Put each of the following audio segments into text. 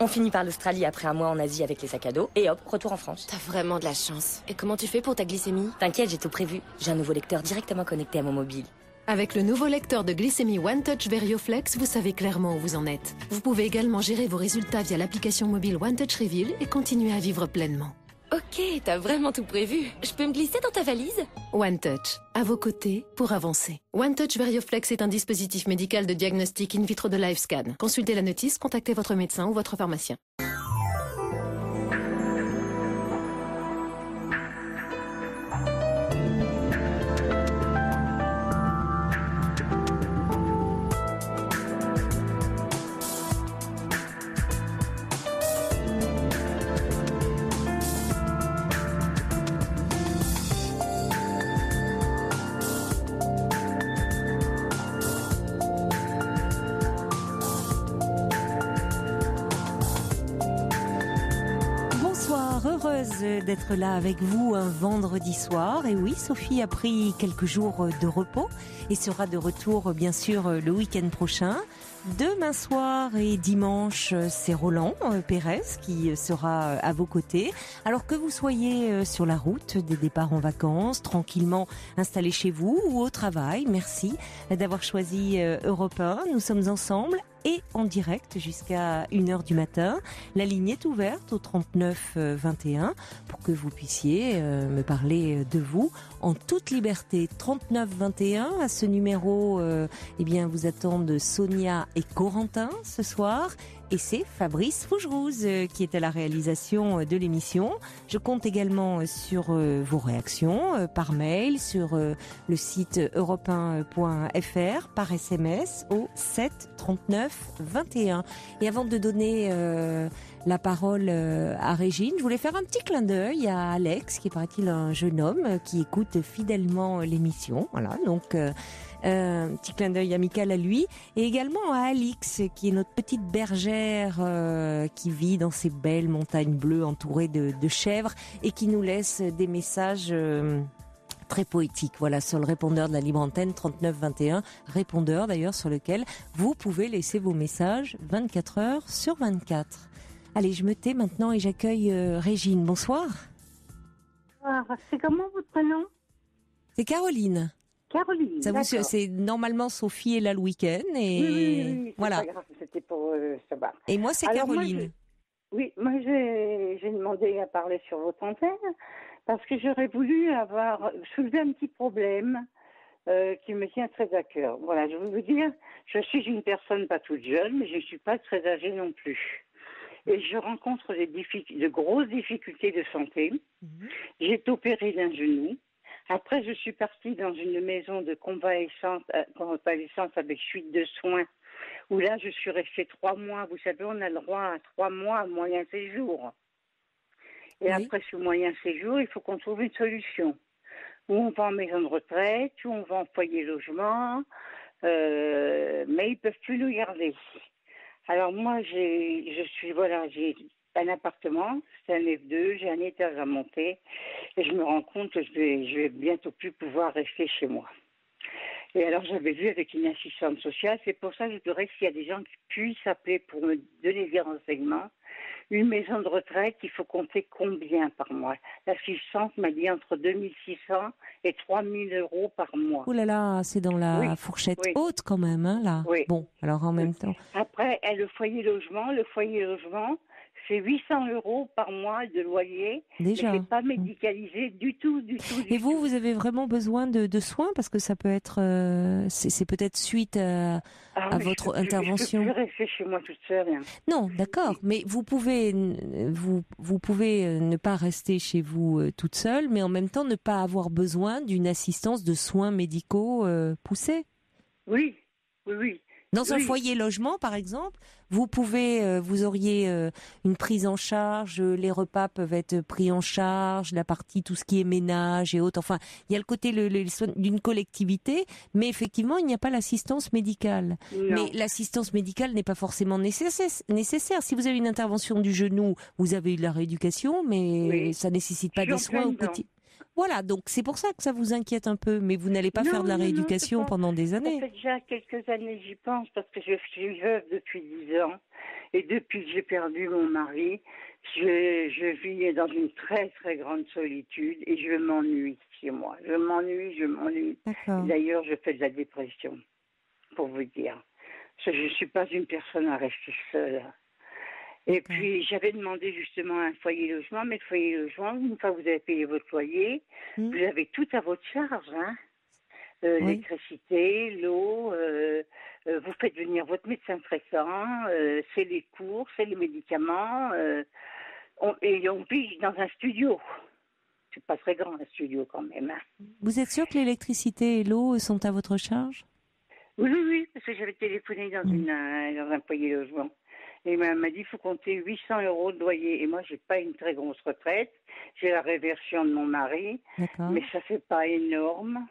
On finit par l'Australie après un mois en Asie avec les sacs à dos, et hop, retour en France. T'as vraiment de la chance. Et comment tu fais pour ta glycémie? T'inquiète, j'ai tout prévu. J'ai un nouveau lecteur directement connecté à mon mobile. Avec le nouveau lecteur de glycémie OneTouch VerioFlex, vous savez clairement où vous en êtes. Vous pouvez également gérer vos résultats via l'application mobile OneTouch Reveal et continuer à vivre pleinement. Ok, t'as vraiment tout prévu. Je peux me glisser dans ta valise? OneTouch, à vos côtés pour avancer. OneTouch VerioFlex est un dispositif médical de diagnostic in vitro de LiveScan. Consultez la notice, contactez votre médecin ou votre pharmacien. Heureuse d'être là avec vous un vendredi soir. Et oui, Sophie a pris quelques jours de repos et sera de retour bien sûr le week-end prochain. Demain soir et dimanche, c'est Roland Pérez qui sera à vos côtés. Alors que vous soyez sur la route des départs en vacances, tranquillement installés chez vous ou au travail, merci d'avoir choisi Europe 1. Nous sommes ensemble et en direct jusqu'à 1h du matin. La ligne est ouverte au 39 21 pour que vous puissiez me parler de vous en toute liberté. 39 21, à ce numéro, eh bien vous attendent Sonia et Corentin ce soir. Et c'est Fabrice Fougerouz qui est à la réalisation de l'émission. Je compte également sur vos réactions par mail, sur le site europe1.fr, par SMS au 7 39 21. Et avant de donner la parole à Régine, je voulais faire un petit clin d'œil à Alex, qui paraît-il un jeune homme qui écoute fidèlement l'émission. Voilà, donc un petit clin d'œil amical à lui, et également à Alix, qui est notre petite bergère qui vit dans ces belles montagnes bleues entourées de chèvres et qui nous laisse des messages très poétiques. Voilà, sur le répondeur de la libre antenne 39 21, répondeur d'ailleurs sur lequel vous pouvez laisser vos messages 24 heures sur 24. Allez, je me tais maintenant et j'accueille Régine. Bonsoir. C'est comment votre prénom? C'est Caroline. Caroline, ça d'accord. C'est normalement Sophie est là le week-end et oui, voilà. C'est pas grave, c'était pour savoir. Et moi c'est Alors, Caroline. Moi j'ai demandé à parler sur votre antenne parce que j'aurais voulu soulever un petit problème qui me tient très à cœur. Voilà, je veux vous dire, je suis une personne pas toute jeune, mais je ne suis pas très âgée non plus. Et je rencontre de grosses difficultés de santé. J'ai été opérée d'un genou. Après, je suis partie dans une maison de convalescence avec suite de soins, où là, je suis restée 3 mois. Vous savez, on a le droit à 3 mois à moyen séjour. Et après ce moyen séjour, il faut qu'on trouve une solution. Ou on va en maison de retraite, ou on va en foyer logement, mais ils ne peuvent plus nous garder. Alors moi, j'ai un appartement, c'est un F2, j'ai un étage à monter, et je me rends compte que je vais bientôt plus pouvoir rester chez moi. Et alors j'avais vu avec une assistante sociale, c'est pour ça que je voudrais s'il y a des gens qui puissent appeler pour me donner des renseignements. Une maison de retraite, il faut compter combien par mois? L'assistante m'a dit entre 2600 et 3000 euros par mois. Ouh là là, c'est dans la fourchette haute quand même, hein, là. Oui. Bon, alors en même temps. Après, le foyer logement, c'est 800 euros par mois de loyer. Déjà. C'est pas médicalisé du tout. Et vous avez vraiment besoin de soins parce que ça peut être, c'est peut-être suite à votre intervention. Je peux plus rester chez moi toute seule. Hein. Non, d'accord, mais vous pouvez ne pas rester chez vous toute seule, mais en même temps ne pas avoir besoin d'une assistance de soins médicaux poussés. Oui. Dans un foyer logement, par exemple, vous auriez une prise en charge, les repas peuvent être pris en charge, la partie, tout ce qui est ménage et autres. Enfin, il y a le côté les soins d'une collectivité, mais effectivement, il n'y a pas l'assistance médicale. Non. Mais l'assistance médicale n'est pas forcément nécessaire. Si vous avez une intervention du genou, vous avez eu de la rééducation, mais ça nécessite pas des soins au quotidien. Voilà, donc c'est pour ça que ça vous inquiète un peu, mais vous n'allez pas faire de la rééducation pendant des années. Ça fait déjà quelques années j'y pense, parce que je suis veuve depuis 10 ans, Et depuis que j'ai perdu mon mari, je vis dans une très très grande solitude et je m'ennuie chez moi. Je m'ennuie. D'accord. D'ailleurs, je fais de la dépression, pour vous dire. Parce que je ne suis pas une personne à rester seule. Et puis, j'avais demandé justement un foyer logement, mais le foyer logement, une fois que vous avez payé votre loyer, vous avez tout à votre charge, hein. L'électricité, l'eau, vous faites venir votre médecin traitant, c'est les cours, c'est les médicaments, et on vit dans un studio. C'est pas très grand un studio quand même. Hein. Vous êtes sûr que l'électricité et l'eau sont à votre charge? Oui, parce que j'avais téléphoné dans un foyer logement. Et il m'a dit, il faut compter 800 € de loyer. Et moi, j'ai pas une très grosse retraite. J'ai la réversion de mon mari. D'accord. Mais ça fait pas énorme.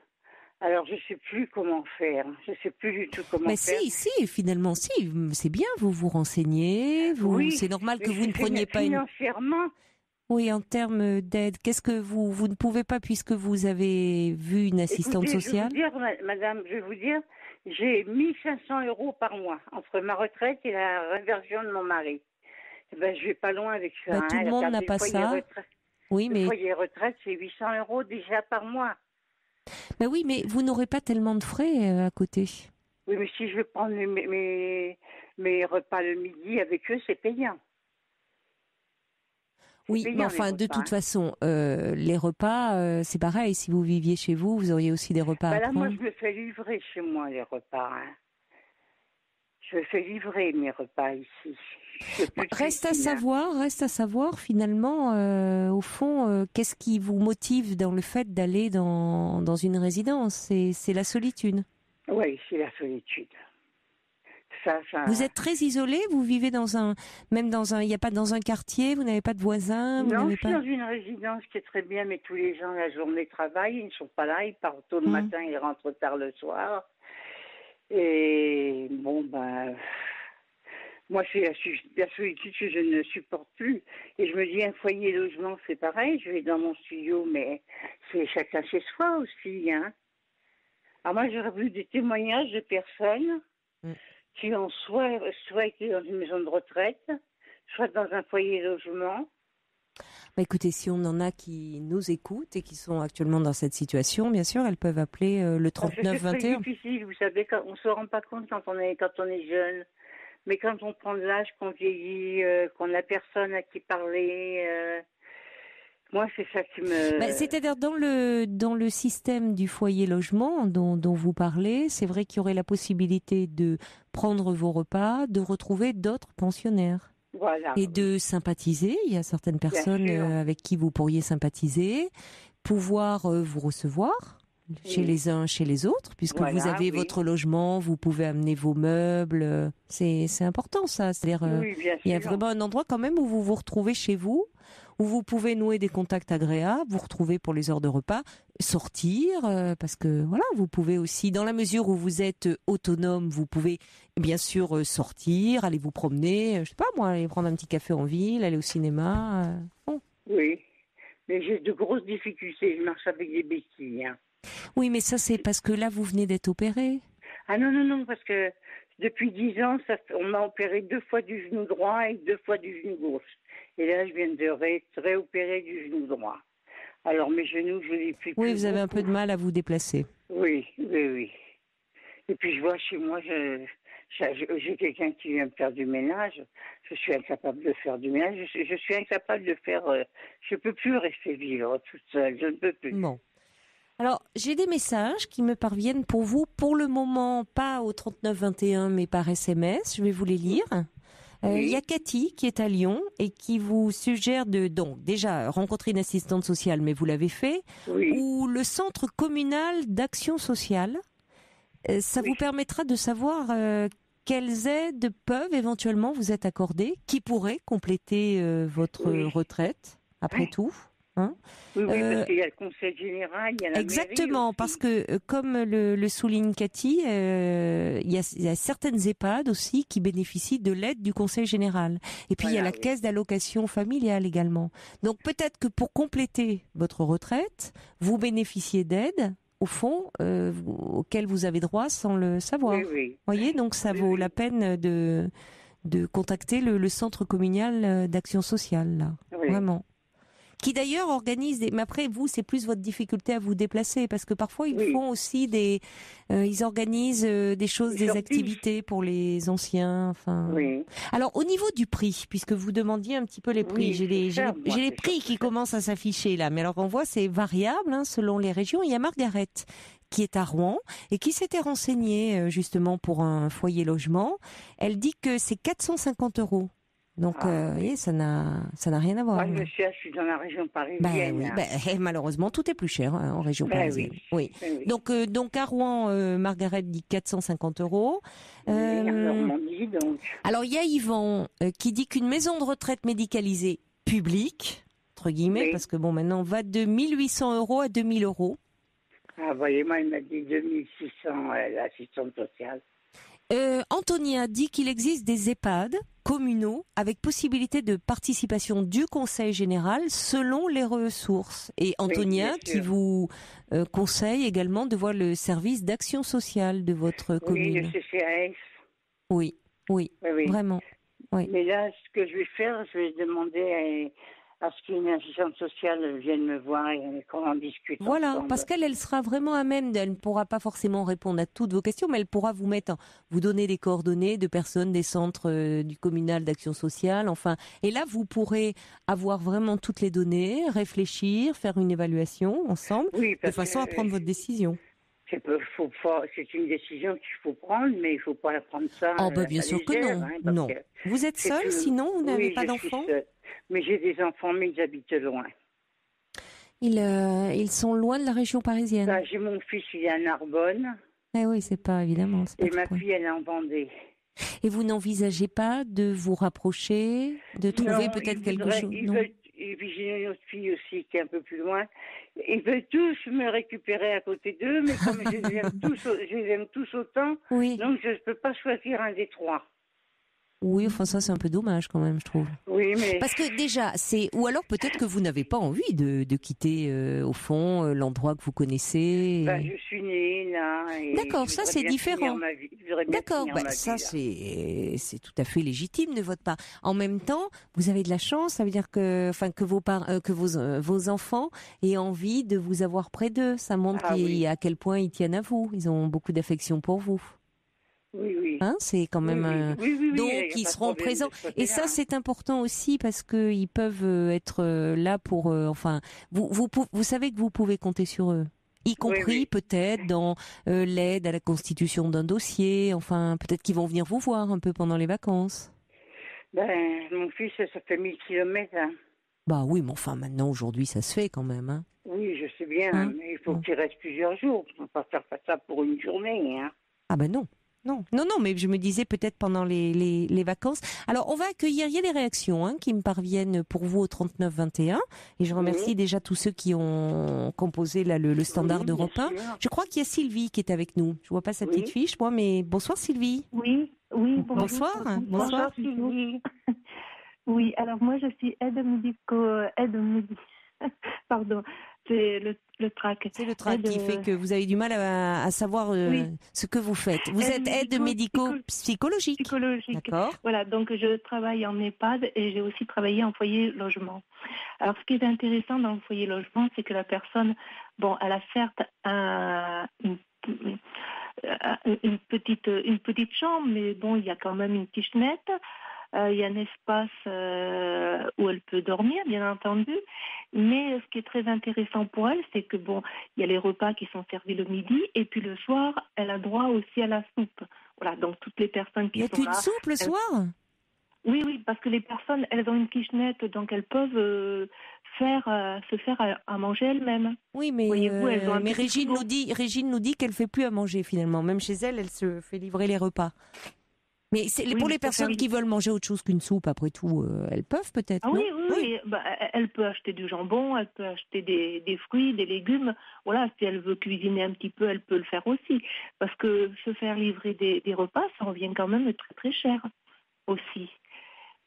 Alors, je sais plus comment faire. Je sais plus du tout comment faire. Mais si, finalement, si. C'est bien, vous vous renseignez. Oui, c'est normal que vous ne preniez pas financièrement. Oui, en termes d'aide, qu'est-ce que vous ne pouvez pas puisque vous avez vu une assistante sociale? Je vais vous dire, madame, j'ai 1500 € par mois entre ma retraite et la réversion de mon mari. Eh ben, je vais pas loin avec ça. Tout le monde n'a pas ça. Oui, mais le foyer retraite, c'est 800 € déjà par mois. Ben oui, mais vous n'aurez pas tellement de frais à côté. Oui, mais si je veux prendre mes repas le midi avec eux, c'est payant. Oui, mais enfin, de toute façon, les repas, c'est pareil. Si vous viviez chez vous, vous auriez aussi des repas à prendre. Moi, je me fais livrer chez moi les repas. Hein. Je me fais livrer mes repas ici. Reste à savoir finalement, au fond, qu'est-ce qui vous motive dans le fait d'aller dans une résidence? C'est la solitude. Oui, c'est la solitude. Ça. Vous êtes très isolé, vous vivez il n'y a pas dans un quartier, vous n'avez pas de voisins. Non, je suis dans une résidence qui est très bien, mais tous les gens la journée travaillent, ils ne sont pas là, ils partent tôt le matin, ils rentrent tard le soir. Et bon, moi, c'est la solitude que je ne supporte plus. Et je me dis, un foyer logement, c'est pareil. Je vais dans mon studio, mais c'est chacun chez soi aussi. Hein. Alors moi, j'aurais voulu des témoignages de personnes qui ont soit été dans une maison de retraite, soit dans un foyer logement. Écoutez, si on en a qui nous écoutent et qui sont actuellement dans cette situation, bien sûr, elles peuvent appeler le 3921. C'est difficile, vous savez, on ne se rend pas compte quand on est jeune. Mais quand on prend de l'âge, qu'on vieillit, qu'on n'a personne à qui parler, moi c'est ça qui me... C'est-à-dire dans le système du foyer logement dont vous parlez, c'est vrai qu'il y aurait la possibilité de prendre vos repas, de retrouver d'autres pensionnaires. Voilà. Et de sympathiser. Il y a certaines personnes avec qui vous pourriez sympathiser, pouvoir vous recevoir chez les uns, chez les autres, puisque vous avez votre logement, vous pouvez amener vos meubles. C'est important ça. C'est-à-dire, il y a vraiment un endroit quand même où vous vous retrouvez chez vous, où vous pouvez nouer des contacts agréables, vous retrouver pour les heures de repas, sortir, parce que voilà, vous pouvez aussi, dans la mesure où vous êtes autonome, vous pouvez bien sûr sortir, aller vous promener, je sais pas moi, aller prendre un petit café en ville, aller au cinéma. Bon. Oui, mais j'ai de grosses difficultés, je marche avec des béquilles. Hein. Oui, mais ça c'est parce que là vous venez d'être opéré. Ah non, parce que depuis 10 ans, on m'a opéré 2 fois du genou droit et 2 fois du genou gauche. Et là, je viens de réopérer du genou droit. Alors, mes genoux, je les plie plus. Oui, vous avez un peu de mal à vous déplacer. Oui. Et puis, je vois chez moi, j'ai quelqu'un qui vient me faire du ménage. Je suis incapable de faire du ménage. Je suis incapable de faire... je ne peux plus rester vivre toute seule. Je ne peux plus. Bon. Alors, j'ai des messages qui me parviennent pour vous, pour le moment, pas au 3921, mais par SMS. Je vais vous les lire. Il y a Cathy qui est à Lyon et qui vous suggère donc déjà rencontrer une assistante sociale, mais vous l'avez fait, ou le centre communal d'action sociale. Ça vous permettra de savoir quelles aides peuvent éventuellement vous être accordées, qui pourraient compléter votre retraite, après tout. Hein, oui, parce qu'il y a le conseil général, il y a la exactement, parce que comme le souligne Cathy, il y a certaines EHPAD aussi qui bénéficient de l'aide du conseil général. Et puis il y a la caisse d'allocation familiale également. Donc peut-être que pour compléter votre retraite, vous bénéficiez d'aides, au fond, auxquelles vous avez droit sans le savoir. Oui. Voyez, donc ça vaut la peine de contacter le centre communal d'action sociale, là. Oui. Vraiment. Qui d'ailleurs organise mais après vous c'est plus votre difficulté à vous déplacer parce que parfois ils Oui. font aussi ils organisent des choses, des Surprise. activités pour les anciens. Enfin. Oui. Alors au niveau du prix, puisque vous demandiez un petit peu les prix, Oui, j'ai les, c'est ça, moi, j'ai les c'est prix surtout qui ça. commencent à s'afficher là. Mais alors on voit c'est variable selon les régions. Il y a Margaret qui est à Rouen et qui s'était renseignée justement pour un foyer logement. Elle dit que c'est 450 €. Donc, vous voyez, ça n'a rien à voir. Moi, je suis dans la région parisienne. Oui, malheureusement, tout est plus cher en région Ben parisienne. Oui. oui. Donc à Rouen, Margaret dit 450 €. Oui, en Normandie, donc. Alors, il y a Yvan qui dit qu'une maison de retraite médicalisée publique, entre guillemets, Oui. parce que bon, maintenant, va de 1 800 € à 2 000 €. Ah, voyez-moi, il m'a dit 2600, l'assistante sociale. Antonia dit qu'il existe des EHPAD communaux avec possibilité de participation du Conseil général selon les ressources. Et Antonia bien qui sûr. vous conseille également de voir le service d'action sociale de votre Oui, le commune. CCAS. Oui, Oui, oui. vraiment. Oui. Mais là, ce que je vais faire, je vais demander à ce qu'une assistante sociale vienne me voir et qu'on en discute Voilà, ensemble. parce qu'elle sera vraiment à même, elle ne pourra pas forcément répondre à toutes vos questions, mais elle pourra vous donner des coordonnées de personnes des centres du communal d'action sociale, enfin. Et là, vous pourrez avoir vraiment toutes les données, réfléchir, faire une évaluation ensemble, Oui, de parce façon à que prendre votre décision. c'est une décision qu'il faut prendre, mais il ne faut pas la prendre ça Oh, à bien la sûr que légère, non, hein, parce non. que Vous êtes c'est seul, tout- sinon vous n'avez Oui, pas je suis d'enfants? seule. Mais j'ai des enfants, mais ils habitent loin. Ils sont loin de la région parisienne. Bah, j'ai mon fils, il est à Narbonne, Eh oui, c'est pas évidemment. C'est pas et tout ma près. fille, elle est en Vendée. Et vous n'envisagez pas de vous rapprocher, de trouver Non, peut-être quelque chose? ils Non. veulent, et puis j'ai une autre fille aussi qui est un peu plus loin. Ils veulent tous me récupérer à côté d'eux, mais comme je les aime tous autant, Oui. donc je ne peux pas choisir un des trois. Oui, enfin ça c'est un peu dommage quand même, je trouve. Oui, mais Parce que déjà, ou alors peut-être que vous n'avez pas envie de quitter au fond l'endroit que vous connaissez. bah, je suis née là. Et D'accord, je ça, voudrais c'est bien différent. finir ma vie. Je voudrais bien D'accord, finir ma ça vie, là. c'est tout à fait légitime de votre part. En même temps, vous avez de la chance, ça veut dire que vos enfants aient envie de vous avoir près d'eux. Ça montre Ah oui. à quel point ils tiennent à vous. Ils ont beaucoup d'affection pour vous. Oui, oui. Hein, c'est quand même Oui, donc il y a ils pas de seront problème présents de ce côté-là, et ça hein. c'est important aussi parce que ils peuvent être là pour enfin vous savez que vous pouvez compter sur eux, y compris oui. peut-être dans l'aide à la constitution d'un dossier, enfin peut-être qu'ils vont venir vous voir un peu pendant les vacances. Ben, mon fils, ça fait 1000 kilomètres. Hein. Bah oui, mais enfin maintenant aujourd'hui ça se fait quand même hein. Oui, je sais bien, Hein mais il faut Bon. qu'il reste plusieurs jours. On ne peut pas faire ça pour une journée. Hein. Ah ben non. Non, mais je me disais peut-être pendant les vacances. Alors, on va accueillir, il y a des réactions qui me parviennent pour vous au 39 21. Et je remercie déjà tous ceux qui ont composé là, le standard Oui, d'Europe bien 1. sûr. Je crois qu'il y a Sylvie qui est avec nous. Je vois pas sa petite fiche, moi, mais bonsoir Sylvie. Oui, bonjour. Bonsoir. Bonsoir, Sylvie. Oui, alors moi je suis pardon, c'est le TRAC. C'est le trac qui fait que vous avez du mal à savoir ce que vous faites. Vous êtes aide médico-psychologique. Psychologique. D'accord. Voilà, donc je travaille en EHPAD et j'ai aussi travaillé en foyer logement. Alors ce qui est intéressant dans le foyer logement, c'est que la personne, bon, elle a certes une petite chambre, mais bon, il y a quand même une kitchenette. Il y a un espace où elle peut dormir, bien entendu. Mais ce qui est très intéressant pour elle, c'est que bon, il y a les repas qui sont servis le midi et puis le soir, elle a droit aussi à la soupe. Voilà, donc toutes les personnes qui Il n'y a sont qu'une là. soupe le soir? Oui, parce que les personnes, elles ont une kitchenette, donc elles peuvent se faire à manger elles-mêmes. Oui, mais, Voyez-vous, elles ont un petit Régine frigo. Régine nous dit qu'elle fait plus à manger finalement. Même chez elle, elle se fait livrer les repas. Mais pour les personnes qui veulent manger autre chose qu'une soupe, après tout, elles peuvent peut-être, Ah non? oui. Bah, elle peut acheter du jambon, elle peut acheter des fruits, des légumes. Voilà, si elle veut cuisiner un petit peu, elle peut le faire aussi. Parce que se faire livrer des repas, ça revient quand même très très cher aussi.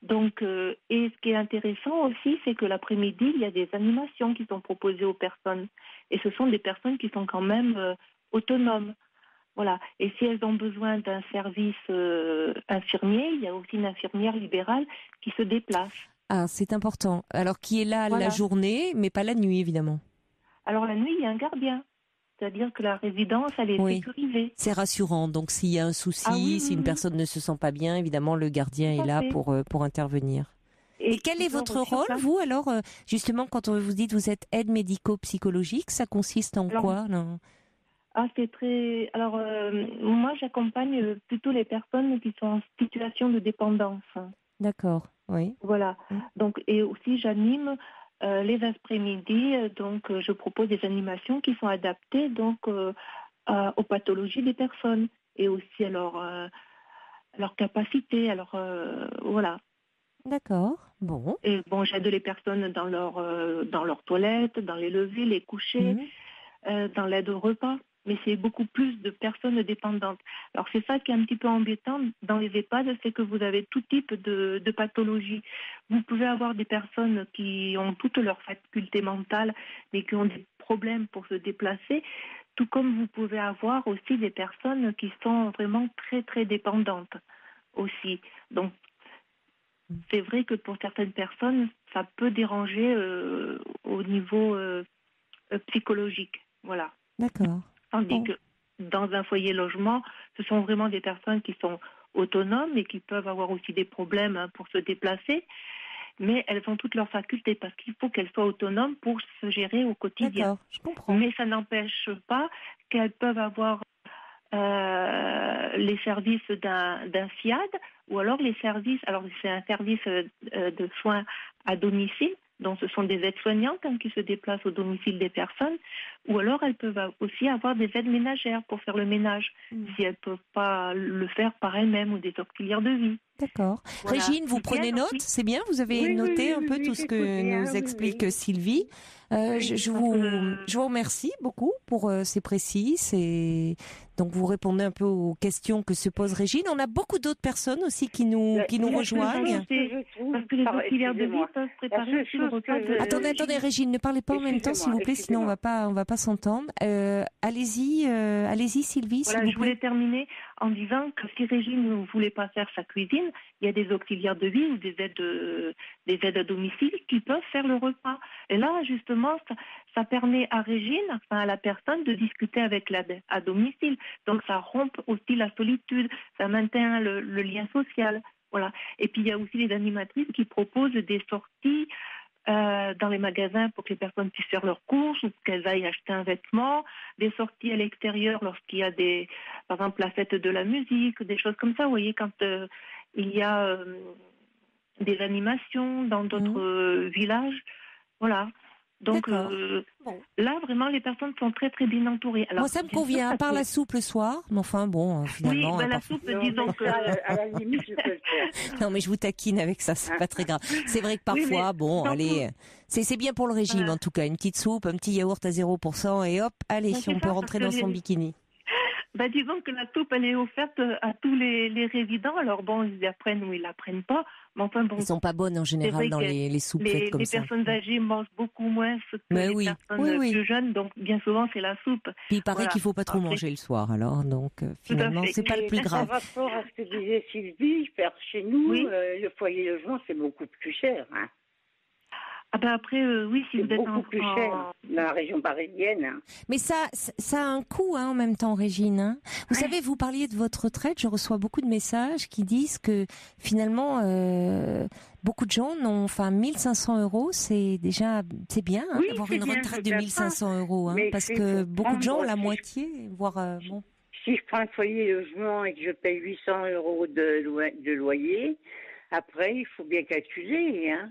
Donc, et ce qui est intéressant aussi, c'est que l'après-midi, il y a des animations qui sont proposées aux personnes. Et ce sont des personnes qui sont quand même autonomes. Voilà. Et si elles ont besoin d'un service infirmier, il y a aussi une infirmière libérale qui se déplace. Ah, c'est important. Alors, qui est là la journée, mais pas la nuit, évidemment. Alors, la nuit, il y a un gardien. C'est-à-dire que la résidence, elle est sécurisée. C'est rassurant. Donc, s'il y a un souci, si une personne ne se sent pas bien, évidemment, le gardien est là pour intervenir. Et quel est votre rôle, vous, alors, justement, quand vous dites vous êtes aide médico-psychologique, ça consiste en quoi là ? C'est très. Alors, moi, j'accompagne plutôt les personnes qui sont en situation de dépendance. D'accord, oui. Voilà. Donc, et aussi, j'anime les après-midi. Donc, je propose des animations qui sont adaptées donc aux pathologies des personnes et aussi à leur capacité. Alors, voilà. D'accord. Bon. Et bon, j'aide les personnes dans leur toilette, dans les levées, les couchers, dans l'aide au repas. Mais c'est beaucoup plus de personnes dépendantes. Alors c'est ça qui est un petit peu embêtant dans les EHPAD, c'est que vous avez tout type de pathologies. Vous pouvez avoir des personnes qui ont toutes leurs facultés mentales, mais qui ont des problèmes pour se déplacer, tout comme vous pouvez avoir aussi des personnes qui sont vraiment très très dépendantes aussi. Donc c'est vrai que pour certaines personnes, ça peut déranger au niveau psychologique. Voilà. D'accord. Tandis que dans un foyer logement, ce sont vraiment des personnes qui sont autonomes et qui peuvent avoir aussi des problèmes pour se déplacer, mais elles ont toutes leurs facultés parce qu'il faut qu'elles soient autonomes pour se gérer au quotidien. D'accord, je comprends. Mais ça n'empêche pas qu'elles peuvent avoir les services d'un SIAD ou alors les services, alors c'est un service de soins à domicile, donc ce sont des aides-soignantes qui se déplacent au domicile des personnes, ou alors elles peuvent aussi avoir des aides ménagères pour faire le ménage, si elles ne peuvent pas le faire par elles-mêmes, ou des auxiliaires de vie. D'accord. Voilà. Régine, vous prenez note, c'est bien, vous avez noté un peu tout ce que nous explique Sylvie. Je vous remercie beaucoup pour ces précises et donc vous répondez un peu aux questions que se pose Régine. On a beaucoup d'autres personnes aussi qui nous rejoignent. Parce que les auxiliaires de vie peuvent préparer aussi le repas de... Attendez Régine, ne parlez pas en même temps s'il vous plaît, sinon on va pas s'entendre. Allez-y Sylvie. Voilà, je voulais terminer en disant que si Régine ne voulait pas faire sa cuisine, il y a des auxiliaires de vie ou des aides à domicile qui peuvent faire le repas. Et là, justement, ça permet à Régine, enfin à la personne, de discuter avec l'aide à domicile. Donc ça rompt aussi la solitude, ça maintient le lien social. Voilà. Et puis il y a aussi les animatrices qui proposent des sorties dans les magasins pour que les personnes puissent faire leurs courses ou qu'elles aillent acheter un vêtement, des sorties à l'extérieur lorsqu'il y a par exemple la fête de la musique, des choses comme ça. Vous voyez, quand il y a des animations dans d'autres villages, voilà. Donc là, vraiment, les personnes sont très, très bien entourées. Alors, moi, ça me convient, à part la soupe le soir. Mais enfin, bon, finalement... Oui, la soupe, disons que... À la limite, je peux le faire. Non, mais je vous taquine avec ça, c'est pas très grave. C'est vrai que parfois, allez... C'est bien pour le régime, en tout cas. Une petite soupe, un petit yaourt à 0%, et hop, allez, on peut rentrer dans son bikini. Disons que la soupe, elle est offerte à tous les résidents. Alors bon, ils l'apprennent ou ils l'apprennent pas. Mais enfin bon. Ils sont pas bonnes en général dans les soupes faites comme ça. Les personnes âgées mangent beaucoup moins que les personnes plus jeunes. Donc bien souvent, c'est la soupe. Puis il paraît qu'il faut pas trop manger le soir. Alors donc finalement, c'est pas le plus grave. Par rapport à ce que disait Sylvie, faire chez nous, le foyer logement, c'est beaucoup plus cher. Hein. Après, oui, si vous êtes beaucoup plus cher dans la région parisienne. Mais ça a un coût en même temps, Régine. Hein. Vous savez, vous parliez de votre retraite. Je reçois beaucoup de messages qui disent que finalement, beaucoup de gens n'ont, 1500 €, c'est bien d'avoir une retraite de 1500 €. Hein, parce que beaucoup de gens ont la moitié, voire bon. Si je prends un foyer logement et que je paye 800 € de loyer, après, il faut bien calculer, hein.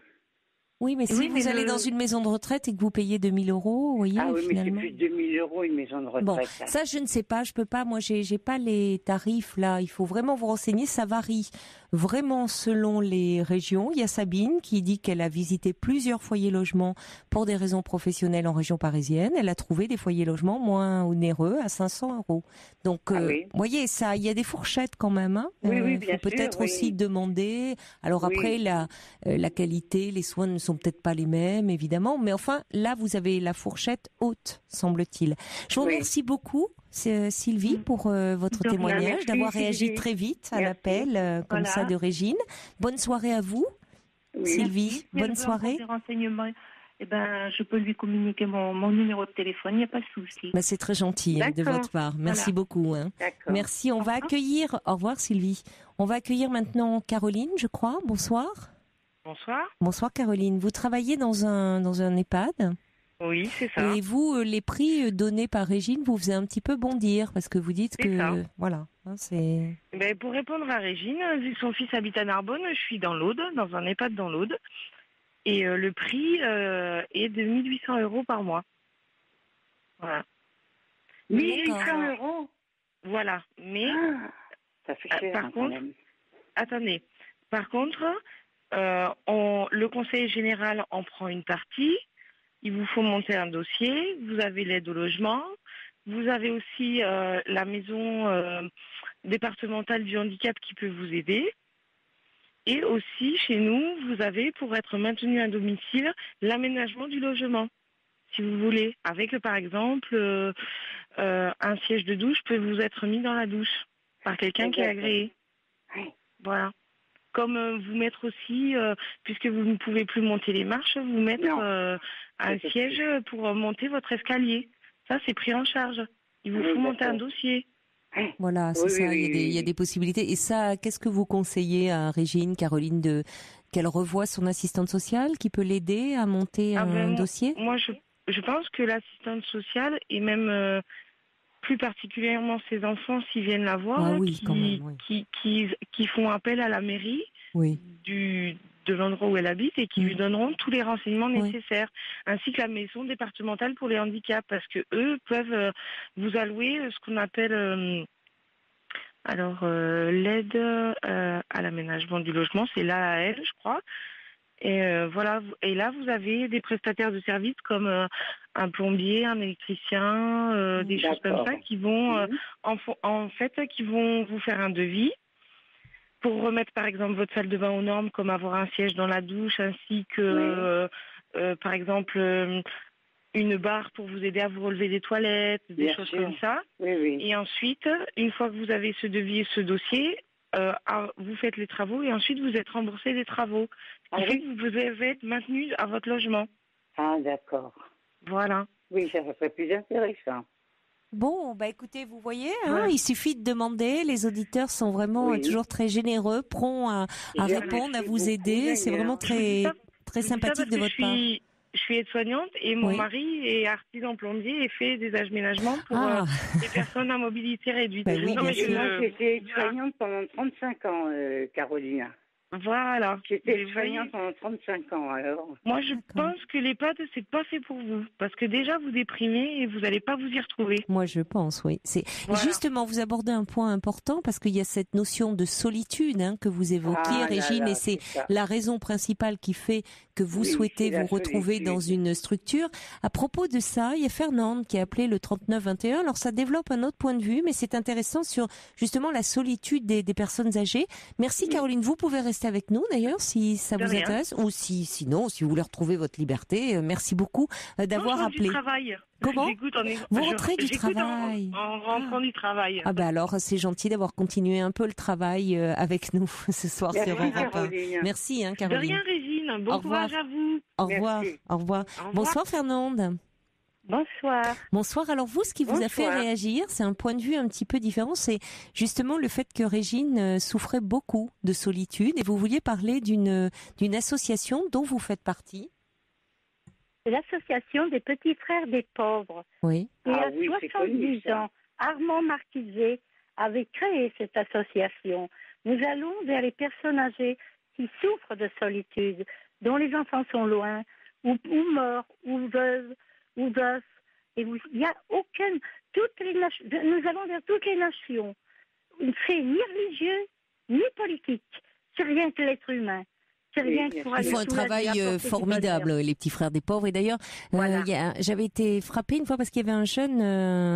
Oui, mais si vous allez dans une maison de retraite et que vous payez 2000 €, vous voyez, finalement... mais c'est plus de 2000 € une maison de retraite. Bon, ça, je ne sais pas, je peux pas, moi, j'ai pas les tarifs, là. Il faut vraiment vous renseigner, ça varie vraiment selon les régions. Il y a Sabine qui dit qu'elle a visité plusieurs foyers logements pour des raisons professionnelles en région parisienne. Elle a trouvé des foyers logements moins onéreux à 500 €. Donc, vous voyez, ça, il y a des fourchettes quand même, hein. Oui, bien faut peut-être aussi demander. Alors après, la qualité, les soins ne sont peut-être pas les mêmes, évidemment, mais enfin, là, vous avez la fourchette haute, semble-t-il. Je vous remercie beaucoup, Sylvie, pour votre De rien, témoignage, merci, d'avoir Sylvie. réagi très vite à Merci. l'appel comme Voilà. ça de Régine. Bonne soirée à vous, Oui. Sylvie. Si elle Bonne veut encore soirée. des renseignements, je peux lui communiquer mon numéro de téléphone, il n'y a pas de souci. C'est très gentil de D'accord. votre part. Merci Voilà. beaucoup. D'accord. Merci. On va revoir. accueillir. Au revoir, Sylvie. On va accueillir maintenant Caroline, je crois. Bonsoir. Bonsoir. Bonsoir, Caroline. Vous travaillez dans un EHPAD. Oui, c'est ça. Et vous, les prix donnés par Régine vous faisait un petit peu bondir parce que vous dites C'est que ça. voilà, c'est Ben, pour répondre à Régine, vu que son fils habite à Narbonne, je suis dans l'Aude, dans un EHPAD dans l'Aude. Et le prix est de 1 800 € par mois. Voilà. 1800 €. Voilà. Mais, Ça fait Ah, cher, par quand contre, même. attendez. Par contre, le conseiller général en prend une partie. Il vous faut monter un dossier. Vous avez l'aide au logement. Vous avez aussi la maison départementale du handicap qui peut vous aider. Et aussi, chez nous, vous avez, pour être maintenu à domicile, l'aménagement du logement, si vous voulez. Avec, par exemple, un siège de douche peut vous être mis dans la douche par quelqu'un qui est agréé. Oui. Voilà. Comme vous mettre aussi, puisque vous ne pouvez plus monter les marches, vous mettre Non. un C'est siège pour monter votre escalier. Ça, c'est pris en charge. Il vous Oui, faut monter un d'accord. dossier. voilà, c'est Oui, ça. oui, Il y a des possibilités. Et ça, qu'est-ce que vous conseillez à Régine, Caroline, qu'elle revoie son assistante sociale qui peut l'aider à monter Ah un ben, dossier? Moi, je pense que l'assistante sociale, et même plus particulièrement ses enfants, s'ils viennent la voir, Ah oui, quand même, oui. qui font appel à la mairie Oui. de l'endroit où elle habite et qui lui donneront tous les renseignements Oui. nécessaires, ainsi que la maison départementale pour les handicaps, parce que eux peuvent vous allouer ce qu'on appelle l'aide à l'aménagement du logement, c'est l'AAL, je crois. Et voilà. Et là, vous avez des prestataires de services comme un plombier, un électricien, des choses comme D'accord. ça qui vont en fait qui vont vous faire un devis pour remettre par exemple votre salle de bain aux normes, comme avoir un siège dans la douche, ainsi que par exemple une barre pour vous aider à vous relever des toilettes, des Bien choses sûr. comme ça. Oui, oui. Et ensuite, une fois que vous avez ce devis et ce dossier, vous faites les travaux et ensuite vous êtes remboursé des travaux. Ce qui Ah fait oui. que vous devez être maintenu à votre logement. Ah, d'accord. Voilà. Oui, ça serait plus intéressant. Bon, bah écoutez, vous voyez, Voilà. il suffit de demander. Les auditeurs sont vraiment Oui. toujours très généreux, prompts à Je répondre, à remercie vous beaucoup, aider. C'est d'ailleurs. vraiment Je vous dis très, ça- très je vous dis ça sympathique de parce votre que part. je suis aide-soignante et mon Oui. mari est artisan plombier et fait des aménagements pour Ah, les personnes à mobilité réduite. Bah oui, Non, bien mais sûr. Moi, je- j'étais aide-soignante pendant 35 ans, Caroline. Voilà. J'étais Mais vous voyez, aide-soignante pendant 35 ans, alors. moi, je D'accord. pense que l'EHPAD, c'est pas fait pour vous. Parce que déjà, vous déprimez et vous n'allez pas vous y retrouver. moi je pense, oui. Voilà. Justement, vous abordez un point important parce qu'il y a cette notion de solitude que vous évoquiez, Ah là Régine, là, et c'est ça. la raison principale qui fait que vous Oui, souhaitez c'est la vous retrouver solitude. dans une structure. À propos de ça, il y a Fernande qui a appelé le 3921. Alors ça développe un autre point de vue, mais c'est intéressant sur justement la solitude des personnes âgées. Merci Caroline, vous pouvez rester avec nous d'ailleurs si ça De vous rien. intéresse, ou sinon, si vous voulez retrouver votre liberté. Merci beaucoup d'avoir Non, je rentre appelé. du travail. Comment J'écoute Vous rentrez du j'écoute travail. en rentrant du travail. Ah ben alors, c'est gentil d'avoir continué un peu le travail avec nous ce soir Merci, sur Europe 1. Caroline. Merci De Caroline. rien, Régine. Bon Au revoir. courage à vous. Au revoir. Merci. Au revoir. Au revoir. Bonsoir Fernande. Bonsoir. Bonsoir. Alors vous, ce qui vous a fait Bonsoir. réagir, c'est un point de vue un petit peu différent. C'est justement le fait que Régine souffrait beaucoup de solitude et vous vouliez parler d'une association dont vous faites partie. C'est l'association des petits frères des pauvres. Oui. Et Ah à oui, c'est connu, 70 ça. ans, Armand Marquiset avait créé cette association. Nous allons vers les personnes âgées qui souffrent de solitude, dont les enfants sont loin, ou morts, ou veuves, ou veufs. Et il n'y a aucune... nous allons vers toutes les nations. C'est ni religieux, ni politique. C'est rien que l'être humain. C'est rien que pour Ils aller font un soulager, travail apporter du formidable, bonheur. les petits frères des pauvres. Et d'ailleurs, Voilà. j'avais été frappée une fois parce qu'il y avait un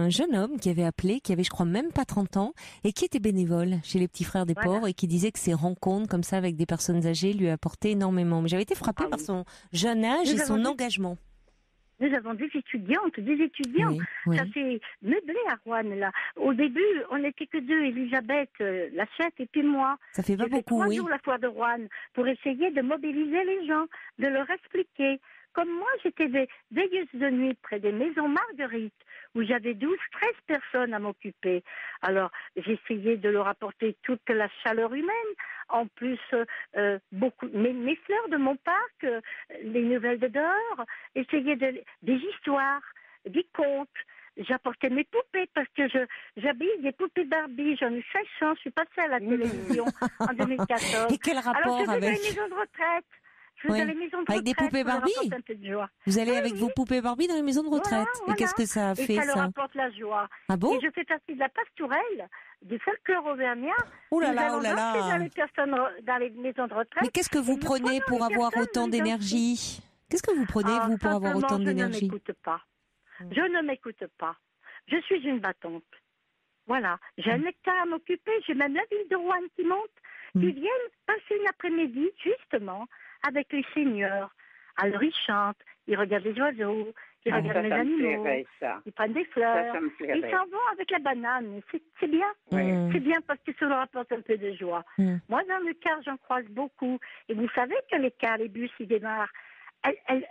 jeune homme qui avait appelé, qui avait, je crois, même pas 30 ans, et qui était bénévole chez les petits frères des Voilà. pauvres et qui disait que ces rencontres comme ça avec des personnes âgées lui apportaient énormément. Mais j'avais été frappée Ah par oui. son jeune âge Nous et son avons- engagement. Nous avons des étudiants. Oui, oui. Ça s'est meublé à Rouen, là. Au début, on n'était que deux, Elisabeth, la chef, et puis moi. Ça fait pas J'ai fait beaucoup, 3 oui. jours la foire de Rouen pour essayer de mobiliser les gens, de leur expliquer. Comme moi, j'étais veilleuse de nuit près des maisons Marguerite, où j'avais 12, 13 personnes à m'occuper. Alors, j'essayais de leur apporter toute la chaleur humaine. En plus, beaucoup, mes fleurs de mon parc, les nouvelles de dehors, essayer des histoires, des contes. J'apportais mes poupées parce que j'habille des poupées Barbie. J'en ai 500. Je suis passée à la télévision en 2014. Et quel rapport Alors, je vais avec... dans les maisons de retraite. Je vais Oui. dans les maisons de Avec des retraite poupées pour leur Barbie? apporter un peu de joie. Vous allez Oui, avec oui. vos poupées Barbie dans les maisons de retraite. Voilà. Et qu'est-ce que ça a Et fait, ça leur ça? apporte la joie. Ah bon? Et je fais partie de la pastourelle du folklore auvergnat. Oh là Nous là, allons oh là là. danser dans les maisons de retraite. Mais qu'est-ce que vous Et nous prenez prenons pour les avoir personnes, autant nous dansons. d'énergie? Qu'est-ce que vous prenez, vous, pour avoir Sincèrement, autant je ne d'énergie? m'écoute pas. Je ne m'écoute pas. Je suis une battante. Voilà. J'ai un hectare à m'occuper. J'ai même la ville de Rouen qui monte, qui viennent passer une après-midi, justement, avec les seniors. Alors, ils chantent, ils regardent les oiseaux, ils regardent les animaux, ils prennent des fleurs. Ça me plairait. Ils s'en vont avec la banane. C'est bien. Ouais. C'est bien parce que ça leur apporte un peu de joie. Moi, dans le car, j'en croise beaucoup. Et vous savez que les cars, les bus, ils démarrent.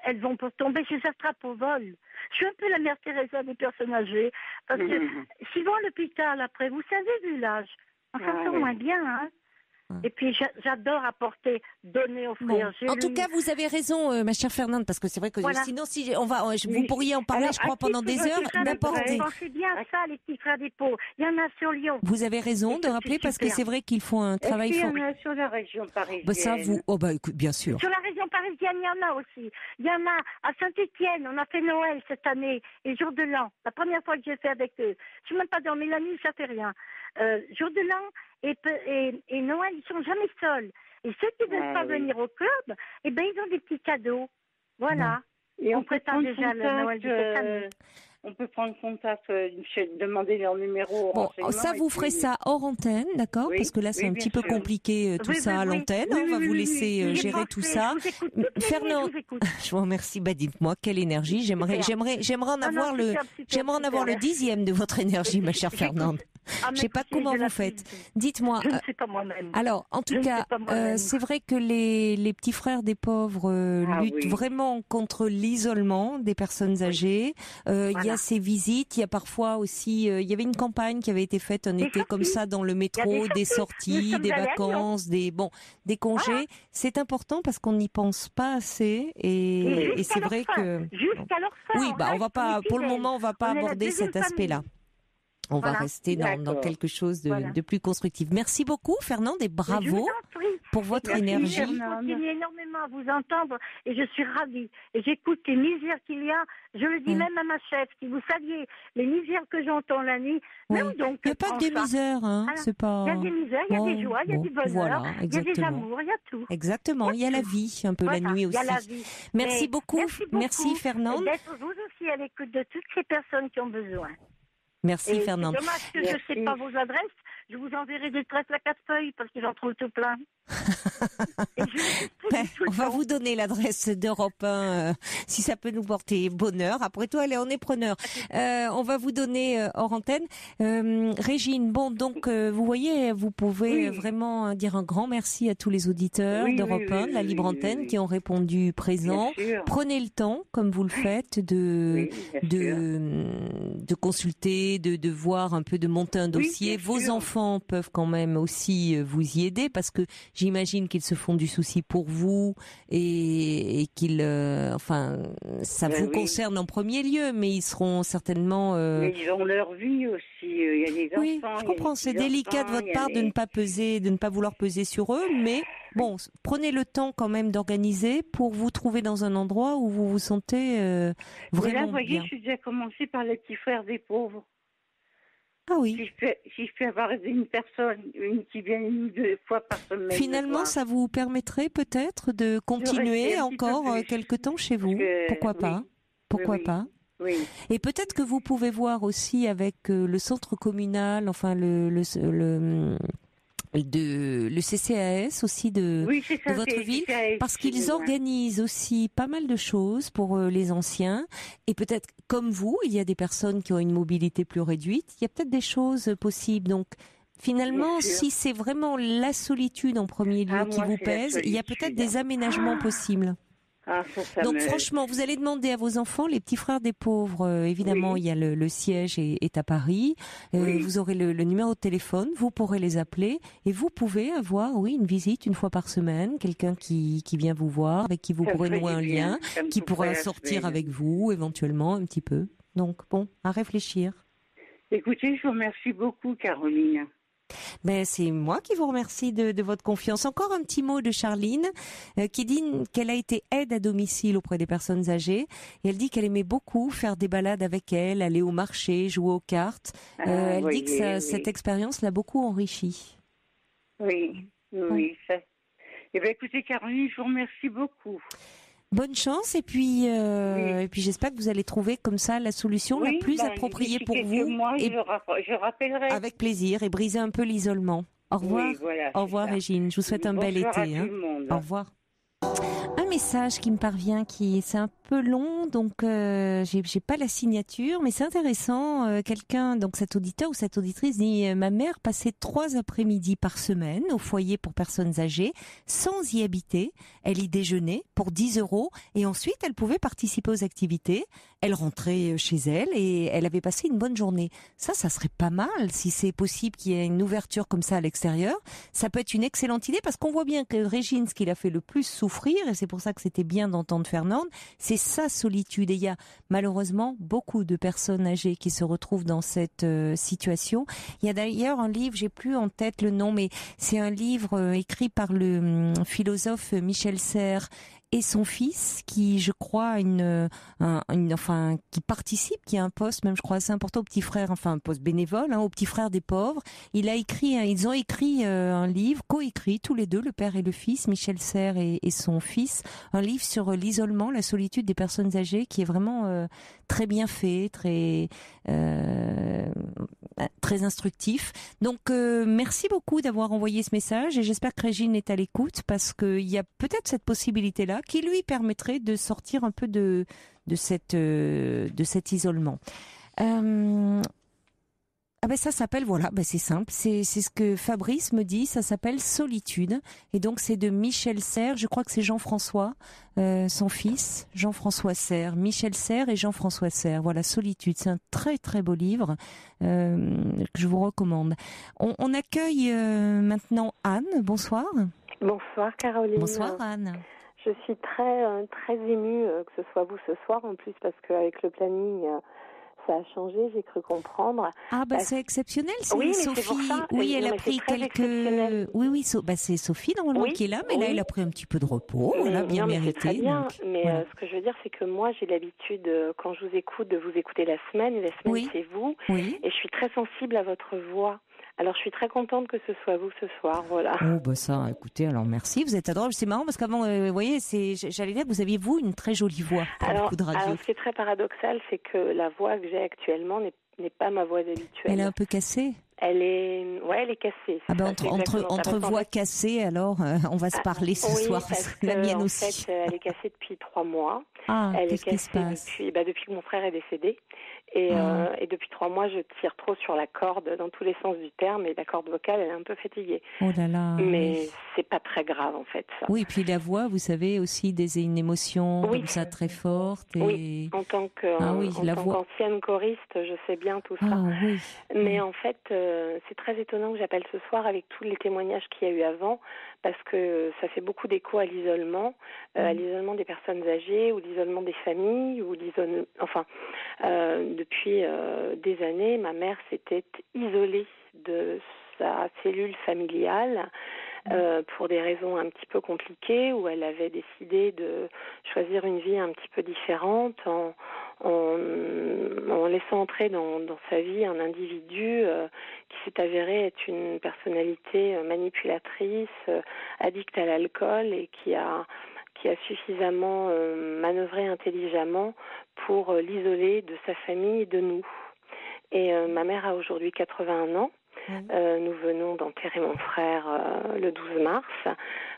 Elles vont pour tomber, je les attrape au vol. Je suis un peu la mère Teresa des personnes âgées. Parce que s'ils vont à l'hôpital après, vous savez, vu l'âge, on s'en sort moins bien, hein. Et puis j'adore apporter, donner, offrir. Bon. En tout cas, vous avez raison, ma chère Fernande, parce que c'est vrai que Voilà. sinon, si vous pourriez en parler, je crois, pendant des heures, d'apporter. Pensez bien à ça, les petits frères des pots. Il y en a sur Lyon. Vous avez raison de rappeler, parce que c'est vrai qu'ils font un travail Est-ce qu'il y fort. en a sur la région parisienne? Bah ça, vous, écoute, bien sûr. Sur la région parisienne, il y en a aussi. Il y en a à Saint-Étienne, on a fait Noël cette année, et jour de l'an. La première fois que j'ai fait avec eux. Je suis même pas dormi la nuit, ça fait rien. Jour de l'an et Noël, ils sont jamais seuls. Et ceux qui ne veulent pas venir au club, eh ben ils ont des petits cadeaux. Voilà. Et on prépare prendre déjà le Noël de cette année. On peut prendre contact, demander leur numéro. Bon, renseignement, ça, et vous puis- ferez ça hors antenne, d'accord? Oui, Parce que là, c'est oui, un bien petit peu sûr. compliqué, tout Oui, ça oui, à oui. l'antenne. Oui, On va oui, vous oui, laisser oui. J'y ai gérer pensé, tout ça. je vous écoute toutes les nuits, Fernand, je vous écoute. je vous remercie. Bah, dites-moi, quelle énergie. J'aimerais en Ah non, avoir le, super, j'aimerais en avoir le merci. 10e de votre énergie, ma chère J'écoute. Fernande. Ah, Je sais pas merci, comment je vous la faites. félicite. Dites-moi. Je ne sais pas moi-même. Alors, en Je tout ne cas, sais pas moi-même. c'est vrai que les petits frères des pauvres luttent vraiment contre l'isolement des personnes âgées. Il y a ces visites, il y a parfois aussi, il y avait une campagne qui avait été faite un été comme ça dans le métro, des sorties, Nous des sommes allés à vacances, des congés. Voilà. C'est important parce qu'on n'y pense pas assez et c'est vrai que Jusqu'à leur fin. oui, bah on va pas, pour le moment, on va pas On est la aborder deuxième cet aspect-là. On va Voilà. rester dans D'accord. quelque chose Voilà. de plus constructif. Merci beaucoup, Fernande, et Je vous bravo en prie. pour votre Merci, énergie. Je continue énormément à vous entendre et je suis ravie. Et j'écoute les misères qu'il y a. Je le dis même à ma chef, si vous saviez les misères que j'entends la nuit. Oui. Même donc, Il n'y a pas que des misères, hein. Voilà. C'est pas. Il y a des misères, il y a des joies, il y a Bon, du bonheur, voilà, il y a des exactement. amours, il y a tout. Exactement. Il y a la vie, un peu la Voilà, nuit il y a la aussi. vie. Merci Mais beaucoup. Merci, Fernande. D'être vous aussi à l'écoute de toutes ces personnes qui ont besoin. Merci, Et Fernande. c'est dommage que je ne sais pas vos adresses. Je vous enverrai des traites à 4 feuilles parce que j'en trouve tout plein. Et je les distribue tout le On va temps. vous donner l'adresse d'Europe 1 si ça peut nous porter bonheur. Après tout, allez, on est preneur. On va vous donner hors antenne. Régine, bon, donc vous voyez, vous pouvez vraiment dire un grand merci à tous les auditeurs Oui, d'Europe oui, 1, de la oui, libre oui, antenne, oui. qui ont répondu présent. Bien sûr. Prenez le temps, comme vous le faites, de consulter, de voir un peu, de monter un dossier. bien Vos sûr. enfants peuvent quand même aussi vous y aider parce que j'imagine qu'ils se font du souci pour vous et qu'ils, ça Ben vous oui. concerne en premier lieu, mais ils seront certainement. Mais ils ont leur vie aussi. Il y a des enfants. Oui, il y a je des comprends. C'est délicat de petits-enfants, votre il y a part de des- ne pas peser, de ne pas vouloir peser sur eux, mais bon, prenez le temps quand même d'organiser pour vous trouver dans un endroit où vous vous sentez Mais vraiment là, vous voyez, bien. je suis déjà commencé par les petits frères des pauvres. Ah oui. Si je peux avoir une personne, une qui vient 1 ou 2 fois par semaine. le Finalement, soir. ça vous permettrait peut-être de continuer rester un petit peu encore plus. quelque temps chez vous. que- Pourquoi oui. pas? Pourquoi Oui, oui. pas? Oui. Et peut-être que vous pouvez voir aussi avec le centre communal, enfin le CCAS aussi de votre ville, parce qu'ils organisent aussi pas mal de choses pour les anciens, et peut-être comme vous, il y a des personnes qui ont une mobilité plus réduite, il y a peut-être des choses possibles. Donc finalement, si c'est vraiment la solitude en premier lieu qui vous pèse, il y a peut-être des aménagements possibles. Donc franchement, vous allez demander à vos enfants, les petits frères des pauvres, évidemment, il y a le siège est à Paris, vous aurez le numéro de téléphone, vous pourrez les appeler et vous pouvez avoir, une visite une fois par semaine, quelqu'un qui vient vous voir, avec qui vous pourrez nouer un lien, qui pourra sortir avec vous éventuellement un petit peu. Donc bon, à réfléchir. Écoutez, je vous remercie beaucoup, Caroline. C'est moi qui vous remercie de votre confiance. Encore un petit mot de Charline qui dit qu'elle a été aide à domicile auprès des personnes âgées et elle dit qu'elle aimait beaucoup faire des balades avec elle, aller au marché, jouer aux cartes. Elle dit que cette expérience l'a beaucoup enrichie. Oui. Eh bien, écoutez, Caroline, je vous remercie beaucoup. Bonne chance et puis j'espère que vous allez trouver comme ça la solution la plus appropriée pour vous. Mois, je rappellerai. Avec plaisir et briser un peu l'isolement. Au revoir. Oui, voilà, au revoir Régine. Je vous souhaite un bel été. À tout le monde. Au revoir. Un message qui me parvient, c'est un peu long, donc j'ai pas la signature, mais c'est intéressant. Quelqu'un, donc cet auditeur ou cette auditrice dit ma mère passait 3 après-midi par semaine au foyer pour personnes âgées, sans y habiter. Elle y déjeunait pour 10 € et ensuite elle pouvait participer aux activités. Elle rentrait chez elle et elle avait passé une bonne journée. Ça serait pas mal si c'est possible qu'il y ait une ouverture comme ça à l'extérieur. Ça peut être une excellente idée parce qu'on voit bien que Régine, ce qui l'a fait le plus souffrir, et c'est pour ça que c'était bien d'entendre Fernande, c'est sa solitude. Et il y a malheureusement beaucoup de personnes âgées qui se retrouvent dans cette situation. Il y a d'ailleurs un livre, j'ai plus en tête le nom, mais c'est un livre écrit par le philosophe Michel Serres et son fils qui, je crois, qui participe, qui a un poste, même je crois assez important au petit frère, un poste bénévole, au petit frère des pauvres. Ils ont écrit un livre, coécrit tous les deux, le père et le fils, Michel Serres et son fils, un livre sur l'isolement, la solitude des personnes âgées, qui est vraiment très bien fait, très instructif. Donc merci beaucoup d'avoir envoyé ce message et j'espère que Régine est à l'écoute parce qu'il y a peut-être cette possibilité-là qui lui permettrait de sortir un peu de cet isolement. Ça s'appelle, c'est simple, c'est ce que Fabrice me dit, ça s'appelle Solitude, et donc c'est de Michel Serres, je crois que c'est Jean-François, son fils, Jean-François Serres, Michel Serres et Jean-François Serres, voilà, Solitude, c'est un très très beau livre que je vous recommande. On accueille maintenant Anne, bonsoir. Bonsoir Caroline. Bonsoir Anne. Je suis très très émue que ce soit vous ce soir, en plus parce qu'avec le planning... ça a changé, j'ai cru comprendre. C'est exceptionnel, c'est oui, Sophie. C'est pour ça. Elle a pris quelques... Oui, c'est Sophie normalement qui est là, mais là elle a pris un petit peu de repos, bien mérité. C'est très bien, donc, mais voilà. ce que je veux dire, c'est que moi j'ai l'habitude, quand je vous écoute, de vous écouter la semaine, et la semaine c'est vous, et je suis très sensible à votre voix. Alors, je suis très contente que ce soit vous ce soir, voilà. Ça, écoutez, alors merci, vous êtes adorable. C'est marrant parce qu'avant, vous voyez, j'allais dire que vous aviez, vous, une très jolie voix pour le coup de radio. Alors, ce qui est très paradoxal, c'est que la voix que j'ai actuellement n'est pas ma voix habituelle. Elle est un peu cassée. Elle est cassée. Entre voix cassées, alors, on va se parler ce soir, parce que la mienne aussi. En fait, elle est cassée depuis 3 mois. Qu'est-ce qui se passe depuis que mon frère est décédé. Et depuis 3 mois, je tire trop sur la corde dans tous les sens du terme, et la corde vocale, elle est un peu fatiguée. Oh là là. Mais c'est pas très grave, en fait, ça. Oui, puis la voix, vous savez, aussi une émotion comme ça très forte. Et... Oui, en tant qu'ancienne choriste, je sais bien tout ça. Oui. Mais en fait, c'est très étonnant que j'appelle ce soir avec tous les témoignages qu'il y a eu avant, parce que ça fait beaucoup d'écho à l'isolement, à l'isolement des personnes âgées, ou l'isolement des familles, ou l'isolement... depuis des années, ma mère s'était isolée de sa cellule familiale pour des raisons un petit peu compliquées, où elle avait décidé de choisir une vie un petit peu différente en laissant entrer dans sa vie un individu qui s'est avéré être une personnalité manipulatrice, addict à l'alcool, et qui a suffisamment manœuvré intelligemment pour l'isoler de sa famille et de nous. Et ma mère a aujourd'hui 81 ans. Nous venons d'enterrer mon frère le 12 mars.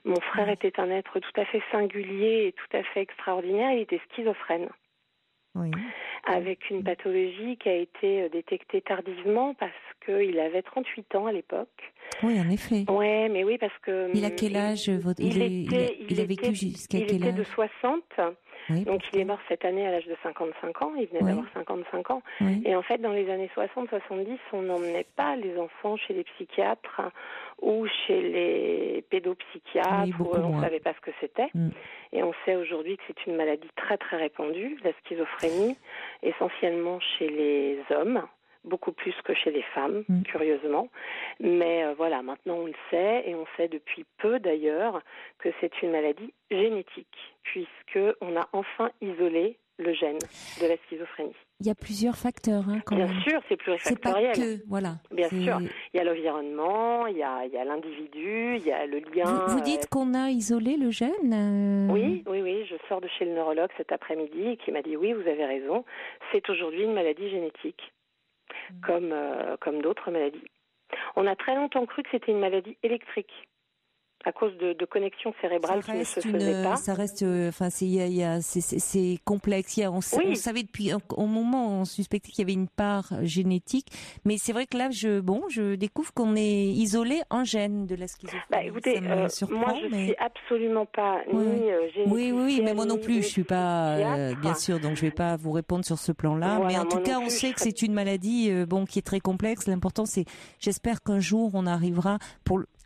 Mon frère était un être tout à fait singulier et tout à fait extraordinaire. Il était schizophrène. Oui. Avec une pathologie qui a été détectée tardivement parce qu'il avait 38 ans à l'époque. Oui, en effet. Ouais, mais oui, parce que... Il a quel âge il a vécu jusqu'à quel âge? Il était de 60. Oui, donc il est mort cette année à l'âge de 55 ans, il venait d'avoir 55 ans. Oui. Et en fait, dans les années 60-70, on n'emmenait pas les enfants chez les psychiatres ou chez les pédopsychiatres, où on ne savait pas ce que c'était. Et on sait aujourd'hui que c'est une maladie très très répandue, la schizophrénie, essentiellement chez les hommes, beaucoup plus que chez les femmes, curieusement. Mais voilà, maintenant on le sait, et on sait depuis peu d'ailleurs que c'est une maladie génétique, puisqu'on a enfin isolé le gène de la schizophrénie. Il y a plusieurs facteurs, quand bien même. sûr, c'est plurifactoriel. C'est pas que, voilà. Bien sûr, il y a l'environnement, il y a l'individu, il y a le lien. Vous dites qu'on a isolé le gène Oui, je sors de chez le neurologue cet après-midi et qui m'a dit oui, vous avez raison, c'est aujourd'hui une maladie génétique, comme d'autres maladies. On a très longtemps cru que c'était une maladie électrique, à cause de connexions cérébrales qui ne se faisaient pas. Ça reste, c'est complexe. On savait depuis au moment où on suspectait qu'il y avait une part génétique, mais c'est vrai que là, je découvre qu'on est isolé en gène de la schizophrénie. Écoutez, moi je suis absolument pas ni généticienne. Oui, mais moi non plus, je suis pas, bien sûr, donc je vais pas vous répondre sur ce plan-là. Voilà, mais en tout cas, on sait que c'est une maladie, qui est très complexe. L'important, j'espère qu'un jour on arrivera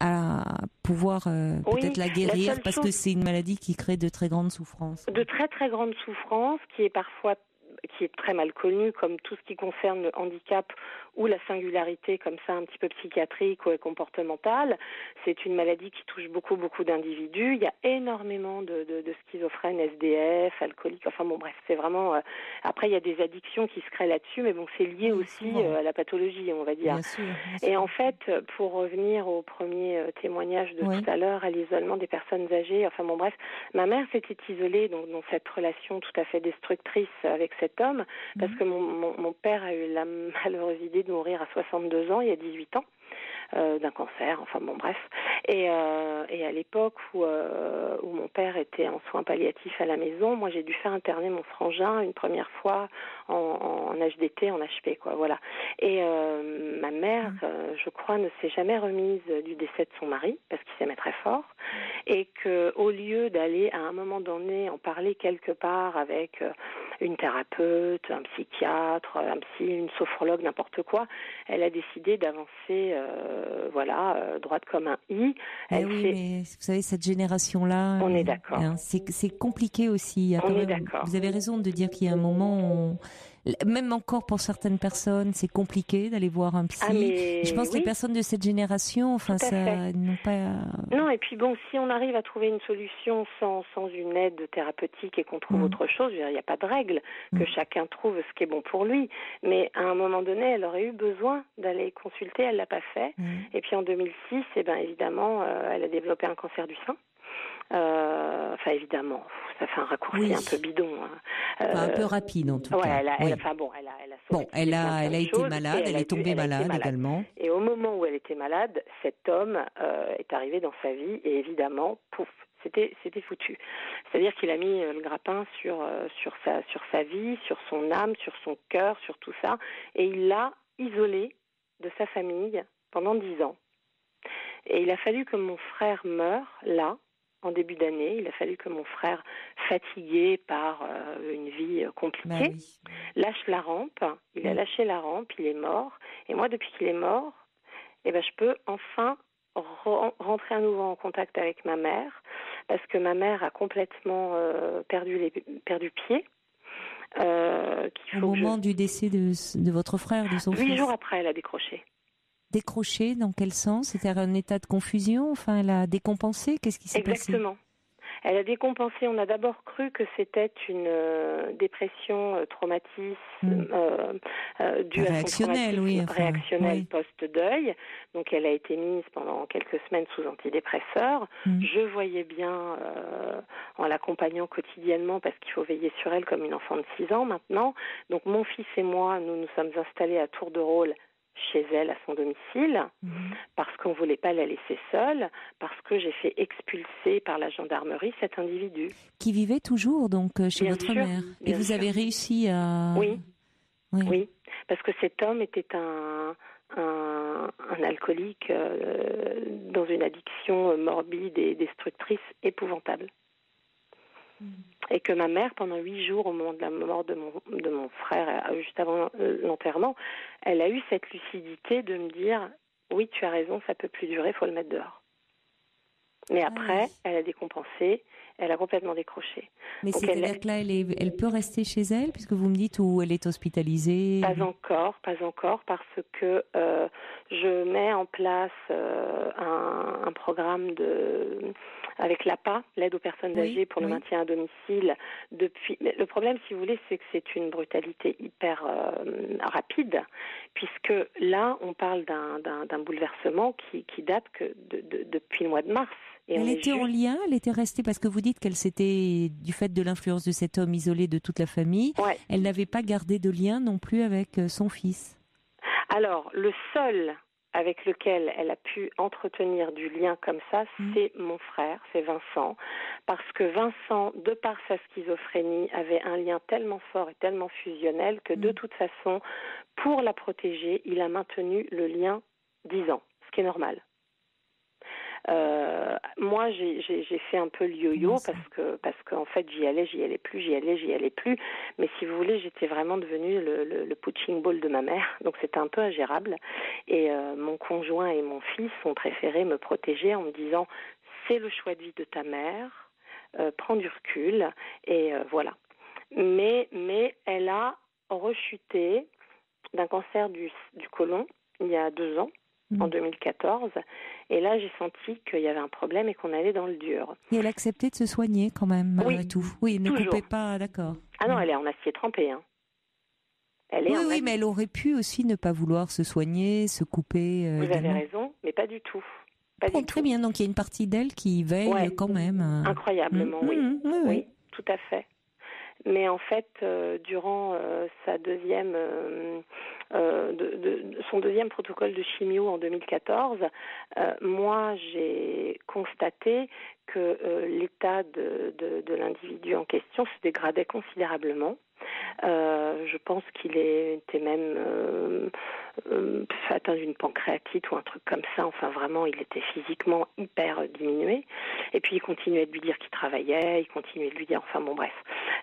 à pouvoir peut-être la guérir, parce que c'est une maladie qui crée de très grandes souffrances. De très très grandes souffrances, qui est très mal connue, comme tout ce qui concerne le handicap ou la singularité comme ça un petit peu psychiatrique ou comportementale. C'est une maladie qui touche beaucoup d'individus. Il y a énormément de schizophrènes, SDF, alcooliques, enfin bon bref, c'est vraiment... Après il y a des addictions qui se créent là-dessus, mais bon c'est lié aussi à la pathologie, on va dire. Bien sûr. Et en fait, pour revenir au premier témoignage de tout à l'heure, à l'isolement des personnes âgées, enfin bon bref, ma mère s'était isolée donc, dans cette relation tout à fait destructrice avec cet homme, parce que mon père a eu la malheureuse idée de mourir à 62 ans, il y a 18 ans, d'un cancer, enfin bon bref. Et à l'époque où mon père était en soins palliatifs à la maison, moi j'ai dû faire interner mon frangin une première fois en HDT, en HP, quoi, voilà. Et ma mère, je crois, ne s'est jamais remise du décès de son mari, parce qu'il s'aimait très fort, et qu'au lieu d'aller à un moment donné en parler quelque part avec une thérapeute, un psychiatre, un psy, une sophrologue, n'importe quoi, elle a décidé d'avancer, droite comme un i. Mais vous savez, cette génération-là... On est d'accord. C'est compliqué aussi. On est d'accord. Vous avez raison de dire qu'il y a un moment... Même encore pour certaines personnes, c'est compliqué d'aller voir un psy. Je pense que les personnes de cette génération, n'ont pas... Non, et puis bon, si on arrive à trouver une solution sans une aide thérapeutique et qu'on trouve autre chose, il n'y a pas de règle, que chacun trouve ce qui est bon pour lui. Mais à un moment donné, elle aurait eu besoin d'aller consulter, elle l'a pas fait. Et puis en 2006, évidemment, elle a développé un cancer du sein. Évidemment, ça fait un raccourci un peu bidon. Un peu rapide en tout cas. Elle a été malade, elle est tombée malade également. Et au moment où elle était malade, cet homme est arrivé dans sa vie et évidemment, pouf, c'était foutu. C'est-à-dire qu'il a mis le grappin sur sa vie, sur son âme, sur son cœur, sur tout ça, et il l'a isolé de sa famille pendant 10 ans. Et il a fallu que mon frère meure là. En début d'année, il a fallu que mon frère, fatigué par une vie compliquée, lâche la rampe. Il a lâché la rampe, il est mort. Et moi, depuis qu'il est mort, je peux enfin rentrer à nouveau en contact avec ma mère, parce que ma mère a complètement perdu pied. Au moment du décès de votre frère, de son fils. 8 jours après, elle a décroché. Décroché, dans quel sens? C'était un état de confusion? Enfin, elle a décompensé? Qu'est-ce qui s'est passé? Exactement. Elle a décompensé. On a d'abord cru que c'était une dépression, traumatisme due à son traumatisme réactionnel post-deuil. Donc elle a été mise pendant quelques semaines sous antidépresseurs. Je voyais bien, en l'accompagnant quotidiennement, parce qu'il faut veiller sur elle comme une enfant de 6 ans maintenant. Donc mon fils et moi, nous nous sommes installés à tour de rôle chez elle à son domicile, parce qu'on ne voulait pas la laisser seule, parce que j'ai fait expulser par la gendarmerie cet individu. Qui vivait toujours donc chez Bien votre sûr, mère. Et vous avez réussi à... Oui, parce que cet homme était un alcoolique dans une addiction morbide et destructrice épouvantable. Et que ma mère, pendant 8 jours, au moment de la mort de mon frère, juste avant l'enterrement, elle a eu cette lucidité de me dire « Oui, tu as raison, ça peut plus durer, il faut le mettre dehors ». Mais après, elle a décompensé, elle a complètement décroché. Mais c'est-à-dire que là, elle peut rester chez elle, puisque vous me dites où elle est hospitalisée? Pas encore, parce que je mets en place un programme avec l'APA, l'aide aux personnes âgées pour le maintien à domicile. Mais le problème, si vous voulez, c'est que c'est une brutalité hyper rapide, puisque là, on parle d'un bouleversement qui date depuis le mois de mars. Et elle était en lien, elle était restée, parce que vous dites qu'elle s'était, du fait de l'influence de cet homme isolé de toute la famille, elle n'avait pas gardé de lien non plus avec son fils. Alors, le seul avec lequel elle a pu entretenir du lien comme ça, c'est mon frère, c'est Vincent, parce que Vincent, de par sa schizophrénie, avait un lien tellement fort et tellement fusionnel que de toute façon, pour la protéger, il a maintenu le lien 10 ans, ce qui est normal. Moi, j'ai fait un peu le yo-yo parce qu'en fait, j'y allais plus. Mais si vous voulez, j'étais vraiment devenue le punching ball de ma mère. Donc, c'était un peu ingérable. Et mon conjoint et mon fils ont préféré me protéger en me disant « C'est le choix de vie de ta mère, prends du recul. » Et voilà. Mais elle a rechuté d'un cancer du côlon il y a 2 ans. En 2014, et là j'ai senti qu'il y avait un problème et qu'on allait dans le dur. Et elle acceptait de se soigner quand même, malgré tout. Oui, elle ne toujours. coupait pas, d'accord. Ah non, elle est en acier trempé. Hein. Oui, mais elle aurait pu aussi ne pas vouloir se soigner, se couper. Vous avez raison, mais pas du tout. Très bien, donc il y a une partie d'elle qui veille quand même. Incroyablement, oui, tout à fait. Mais en fait, durant son deuxième protocole de chimio en 2014, moi j'ai constaté que l'état de l'individu en question se dégradait considérablement. Je pense qu'il était même atteint d'une pancréatite ou un truc comme ça. Enfin, vraiment, il était physiquement hyper diminué. Et puis, il continuait de lui dire qu'il travaillait, il continuait de lui dire... Enfin, bon, bref.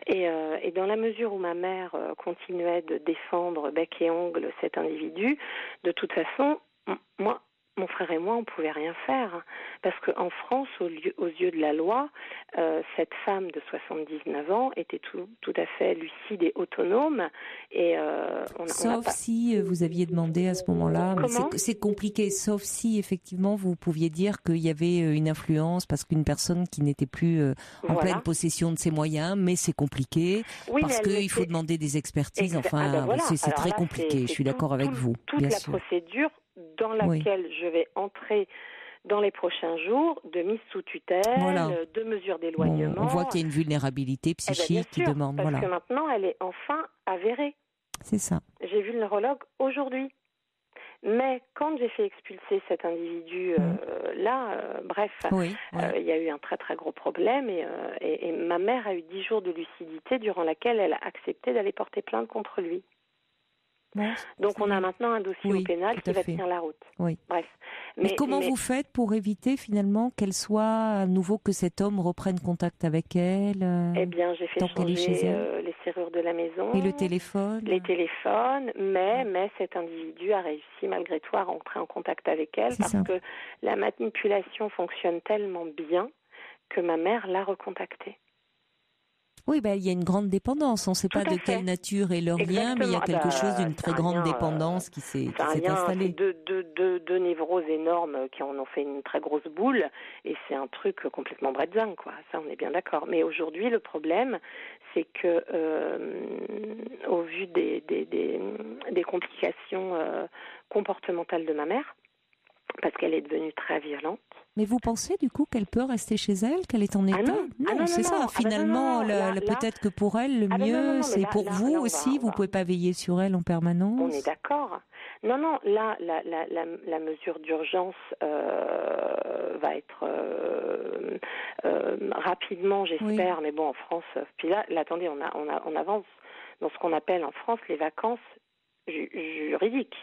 Et dans la mesure où ma mère continuait de défendre bec et ongle cet individu, de toute façon, moi... Mon frère et moi, on ne pouvait rien faire. Parce qu'en France, aux yeux de la loi, cette femme de 79 ans était tout à fait lucide et autonome. Et sauf si vous aviez demandé à ce moment-là, c'est compliqué, sauf si effectivement vous pouviez dire qu'il y avait une influence parce qu'une personne qui n'était plus en pleine possession de ses moyens, mais c'est compliqué, parce qu'il faut demander des expertises. C'est très compliqué, je suis d'accord avec vous. Toute la procédure dans laquelle je vais entrer dans les prochains jours, de mise sous tutelle, de mesures d'éloignement. On voit qu'il y a une vulnérabilité psychique qui demande. Parce que maintenant, elle est enfin avérée. C'est ça. J'ai vu le neurologue aujourd'hui. Mais quand j'ai fait expulser cet individu il y a eu un très très gros problème et ma mère a eu 10 jours de lucidité durant laquelle elle a accepté d'aller porter plainte contre lui. Donc on a maintenant un dossier au pénal qui va tenir la route. Bref. Mais comment vous faites pour éviter finalement qu'elle soit à nouveau, que cet homme reprenne contact avec elle? Eh bien, j'ai fait changer les serrures de la maison. Et le téléphone? Les téléphones, mais cet individu a réussi malgré tout à rentrer en contact avec elle que la manipulation fonctionne tellement bien que ma mère l'a recontacté. Oui, il y a une grande dépendance. On ne sait pas de quelle nature est leur lien, mais il y a quelque chose d'une très grande dépendance qui s'est installée. Deux névroses énormes qui en ont fait une très grosse boule, et c'est un truc complètement bretzingue, quoi. Ça, on est bien d'accord. Mais aujourd'hui, le problème, c'est que, au vu des complications comportementales de ma mère, parce qu'elle est devenue très violente. Mais vous pensez du coup qu'elle peut rester chez elle, qu'elle est en état? Non, c'est ça. Finalement, peut-être que pour elle, le mieux, c'est pour vous aussi. Vous ne pouvez pas veiller sur elle en permanence. On est d'accord. Non, là, la mesure d'urgence va être rapidement, j'espère, mais bon, en France, puis là, attendez, on avance dans ce qu'on appelle en France les vacances juridiques.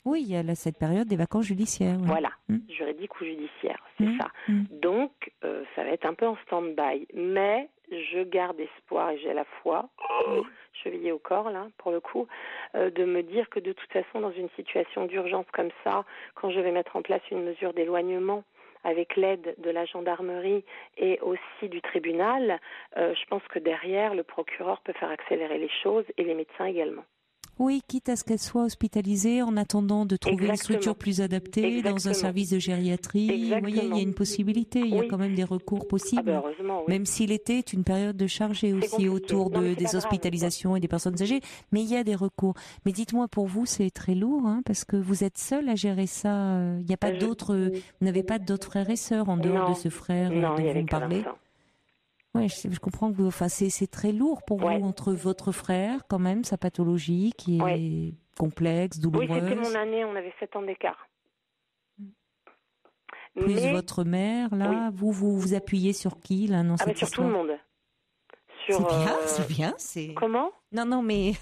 Oui, il y a cette période des vacances judiciaires. Oui. Voilà, juridiques ou judiciaires, c'est ça. Donc, ça va être un peu en stand-by, mais je garde espoir et j'ai la foi, chevillée au corps là, pour le coup, de me dire que de toute façon, dans une situation d'urgence comme ça, quand je vais mettre en place une mesure d'éloignement avec l'aide de la gendarmerie et aussi du tribunal, je pense que derrière, le procureur peut faire accélérer les choses et les médecins également. Oui, quitte à ce qu'elle soit hospitalisée en attendant de trouver une structure plus adaptée dans un service de gériatrie. Vous voyez, il y a une possibilité, il y a quand même des recours possibles. Heureusement, oui. Même si l'été est une période de chargée aussi autour des hospitalisations et des personnes âgées, mais il y a des recours. Mais dites-moi, pour vous, c'est très lourd, parce que vous êtes seule à gérer ça. Il n'y a pas d'autres, vous n'avez pas d'autres frères et sœurs en dehors de ce frère dont vous me parlez. Oui, je comprends que c'est très lourd pour vous entre votre frère, quand même, sa pathologie qui est complexe, douloureuse. Oui, c'était mon année, on avait 7 ans d'écart. Plus votre mère, là, vous appuyez sur qui, là, dans cette sur histoire? Tout le monde. C'est bien. Comment? Non, mais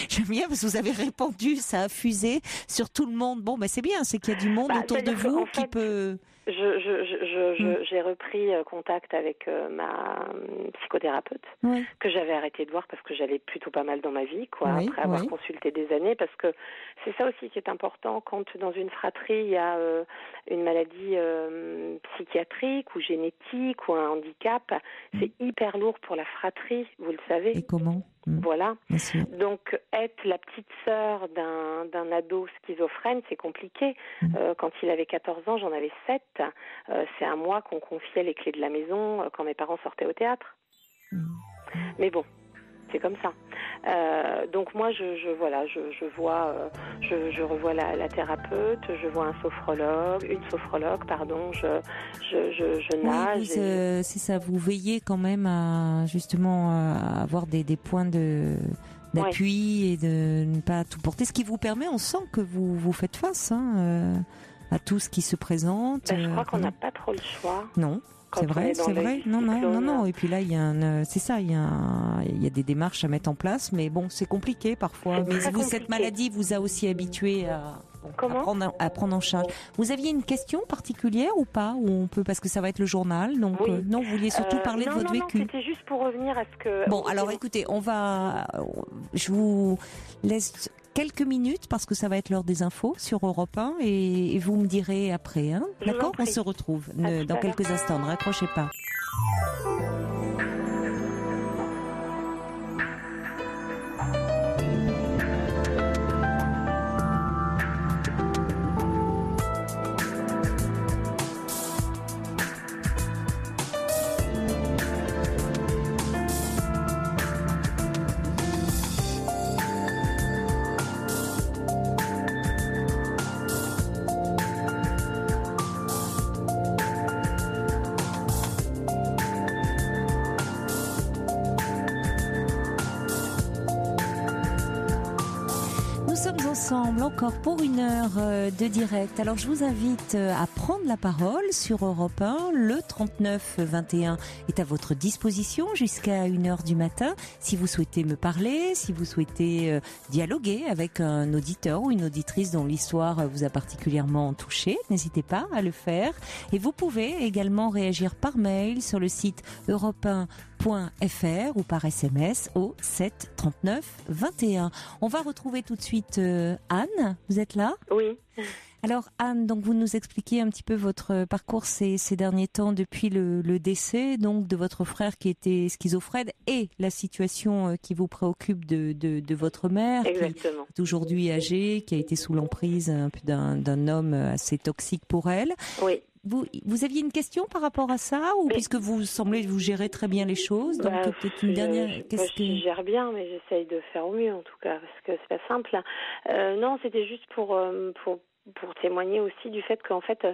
j'aime bien parce que vous avez répondu, ça a fusé sur tout le monde. Bon, c'est bien, c'est qu'il y a du monde autour de vous qui peut... J'ai repris contact avec ma psychothérapeute que j'avais arrêté de voir parce que j'allais plutôt pas mal dans ma vie, après avoir consulté des années, parce que c'est ça aussi qui est important quand dans une fratrie il y a une maladie psychiatrique ou génétique ou un handicap, c'est hyper lourd pour la fratrie, vous le savez. Et comment? Voilà. Donc, être la petite sœur d'un ado schizophrène, c'est compliqué. Quand il avait 14 ans, j'en avais 7. C'est à moi qu'on confiait les clés de la maison quand mes parents sortaient au théâtre. Mais bon, c'est comme ça. Donc moi, je revois la thérapeute, je vois une sophrologue, pardon, je nage. Oui, c'est ça, vous veillez quand même à avoir des points d'appui et de ne pas tout porter, ce qui vous permet, on sent que vous faites face à tout ce qui se présente. Je crois qu'on n'a pas trop le choix. Non. C'est vrai. Non. Et puis là, il y a des démarches à mettre en place, mais bon, c'est compliqué parfois. Mais cette maladie vous a aussi habitué à prendre en charge. Vous aviez une question particulière ou pas? Parce que ça va être le journal, donc non, vous vouliez surtout parler de votre vécu. Non, c'était juste pour revenir à ce que... Bon, alors écoutez, je vous laisse quelques minutes parce que ça va être l'heure des infos sur Europe 1 et vous me direz après. D'accord? On se retrouve dans quelques instants. Ne raccrochez pas. Encore pour une heure de direct. Alors je vous invite à prendre la parole sur Europe 1. Le 3921 est à votre disposition jusqu'à 1h du matin. Si vous souhaitez me parler, si vous souhaitez dialoguer avec un auditeur ou une auditrice dont l'histoire vous a particulièrement touché, n'hésitez pas à le faire. Et vous pouvez également réagir par mail sur le site europe1.fr ou par SMS au 7 39 21. On va retrouver tout de suite Anne. Vous êtes là? Oui. Alors Anne, donc vous nous expliquez un petit peu votre parcours ces derniers temps depuis le décès donc de votre frère qui était schizophrène et la situation qui vous préoccupe de votre mère. Exactement. Qui est aujourd'hui âgée, qui a été sous l'emprise un peu d'un homme assez toxique pour elle. Oui. Vous aviez une question par rapport à ça ou puisque vous semblez vous gérez très bien les choses, donc peut-être une dernière. Je gère bien, mais j'essaye de faire au mieux en tout cas parce que c'est pas simple. Non, c'était juste pour pour témoigner aussi du fait qu'en fait,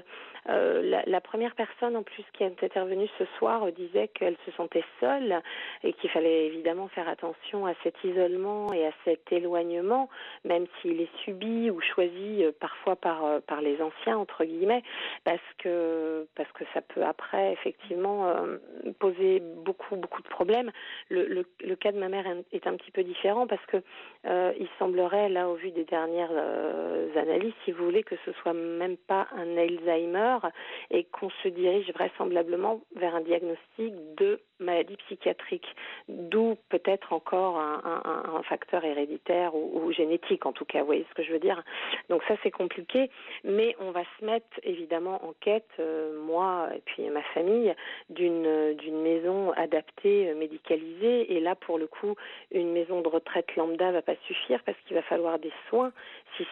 la première personne en plus qui est intervenue ce soir disait qu'elle se sentait seule et qu'il fallait évidemment faire attention à cet isolement et à cet éloignement, même s'il est subi ou choisi parfois par les anciens, entre guillemets, parce que ça peut après effectivement poser beaucoup de problèmes. Le cas de ma mère est un petit peu différent parce que il semblerait, là, au vu des dernières analyses, si vous voulez, que ce soit même pas un Alzheimer et qu'on se dirige vraisemblablement vers un diagnostic de maladie psychiatrique, d'où peut-être encore un facteur héréditaire ou génétique, en tout cas, vous voyez ce que je veux dire. Donc ça, c'est compliqué, mais on va se mettre évidemment en quête, moi et puis ma famille, d'une maison adaptée, médicalisée, et là, pour le coup, une maison de retraite lambda va pas suffire parce qu'il va falloir des soins. Si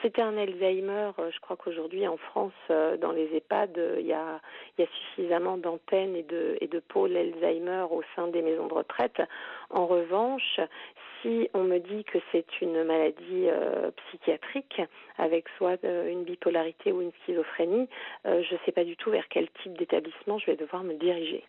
c'était un Alzheimer, je crois qu'aujourd'hui en France, dans les EHPAD, il y a suffisamment d'antennes et de pôles Alzheimer au sein des maisons de retraite. En revanche, si on me dit que c'est une maladie psychiatrique avec soit une bipolarité ou une schizophrénie, je ne sais pas du tout vers quel type d'établissement je vais devoir me diriger.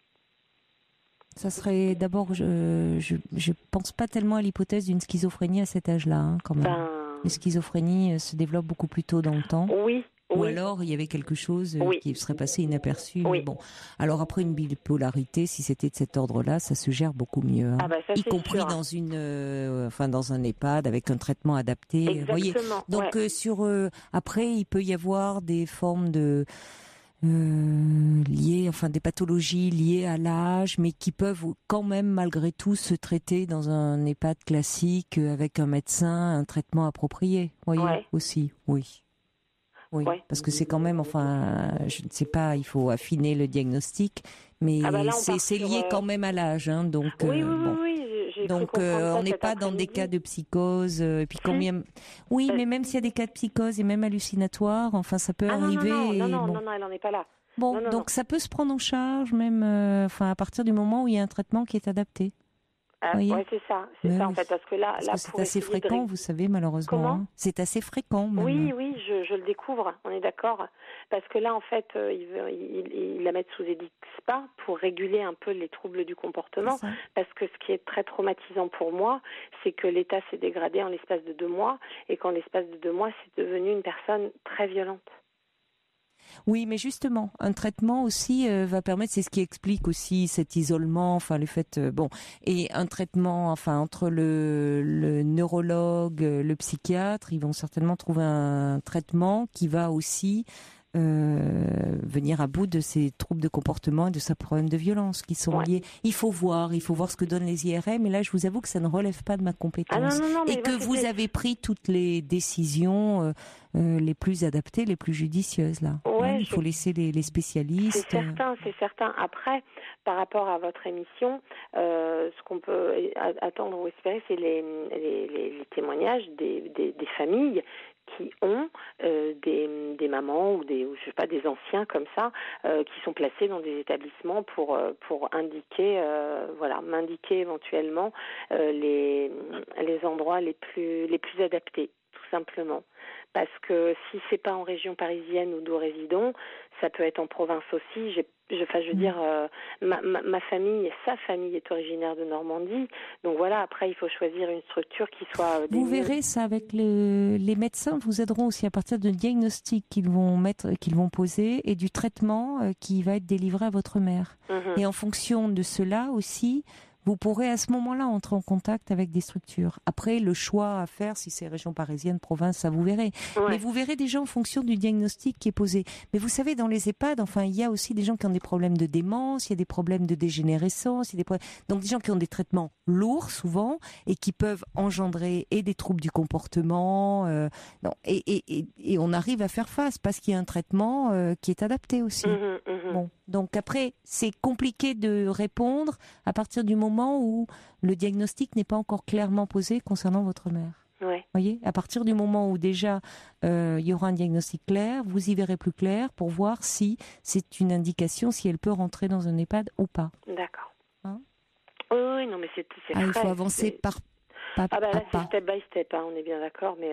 Ça serait d'abord, je pense pas tellement à l'hypothèse d'une schizophrénie à cet âge-là, quand même. Les schizophrénies se développent beaucoup plus tôt dans le temps. Oui. Ou alors, il y avait quelque chose qui serait passé inaperçu. Oui. Mais bon. Alors après, une bipolarité, si c'était de cet ordre-là, ça se gère beaucoup mieux. Hein. Ça, y compris sûr. Dans un EHPAD avec un traitement adapté. Exactement. Voyez. Donc, après, il peut y avoir des formes de, des pathologies liées à l'âge, mais qui peuvent quand même malgré tout se traiter dans un EHPAD classique avec un médecin, un traitement approprié. Voyez, aussi, oui. Oui, parce que c'est quand même, je ne sais pas, il faut affiner le diagnostic, mais c'est lié quand même à l'âge, hein, donc oui, donc on n'est pas dans des cas de psychose, et puis combien. Oui, mais même s'il y a des cas de psychose et même hallucinatoire, ça peut arriver. Non, elle n'en est pas là. Bon, donc ça peut se prendre en charge même, à partir du moment où il y a un traitement qui est adapté. Oui, c'est ça en fait, parce que là c'est assez fréquent, vous savez, malheureusement. Comment ? C'est assez fréquent. Même. Oui, je le découvre, on est d'accord, parce que là, en fait, il la mettent sous EDIXPA pour réguler un peu les troubles du comportement, parce que ce qui est très traumatisant pour moi, c'est que l'état s'est dégradé en l'espace de 2 mois, et qu'en l'espace de 2 mois, c'est devenu une personne très violente. Oui, mais justement, un traitement aussi va permettre, c'est ce qui explique aussi cet isolement, le fait, et un traitement, entre le neurologue, le psychiatre, ils vont certainement trouver un traitement qui va aussi venir à bout de ces troubles de comportement et de ces problèmes de violence qui sont liés. Il faut voir ce que donnent les IRM, mais là je vous avoue que ça ne relève pas de ma compétence et que vous avez pris toutes les décisions les plus adaptées, les plus judicieuses là. Il faut laisser les spécialistes. C'est certain. Après, par rapport à votre émission, ce qu'on peut attendre ou espérer, c'est les témoignages des familles qui ont des mamans ou je sais pas, des anciens comme ça qui sont placés dans des établissements pour indiquer m'indiquer éventuellement les endroits les plus adaptés, tout simplement. Parce que si c'est pas en région parisienne où nous résidons, ça peut être en province aussi. Ma famille, sa famille est originaire de Normandie. Donc voilà, après il faut choisir une structure qui soit... Vous verrez ça avec les médecins, vous aideront aussi à partir de diagnostics qu'ils vont poser et du traitement qui va être délivré à votre mère. Et en fonction de cela aussi, vous pourrez à ce moment-là entrer en contact avec des structures. Après, le choix à faire, si c'est région parisienne, province, ça vous verrez. Mais vous verrez déjà en fonction du diagnostic qui est posé. Mais vous savez, dans les EHPAD, il y a aussi des gens qui ont des problèmes de démence, il y a des problèmes de dégénérescence, donc des gens qui ont des traitements lourds souvent et qui peuvent engendrer et des troubles du comportement. Et on arrive à faire face parce qu'il y a un traitement qui est adapté aussi. Bon, donc après, c'est compliqué de répondre à partir du moment où le diagnostic n'est pas encore clairement posé concernant votre mère. Voyez, à partir du moment où déjà il y aura un diagnostic clair, vous y verrez plus clair pour voir si c'est une indication, si elle peut rentrer dans un EHPAD ou pas. D'accord. Oui, non, mais c'est il faut avancer par pas. C'est step by step, on est bien d'accord, mais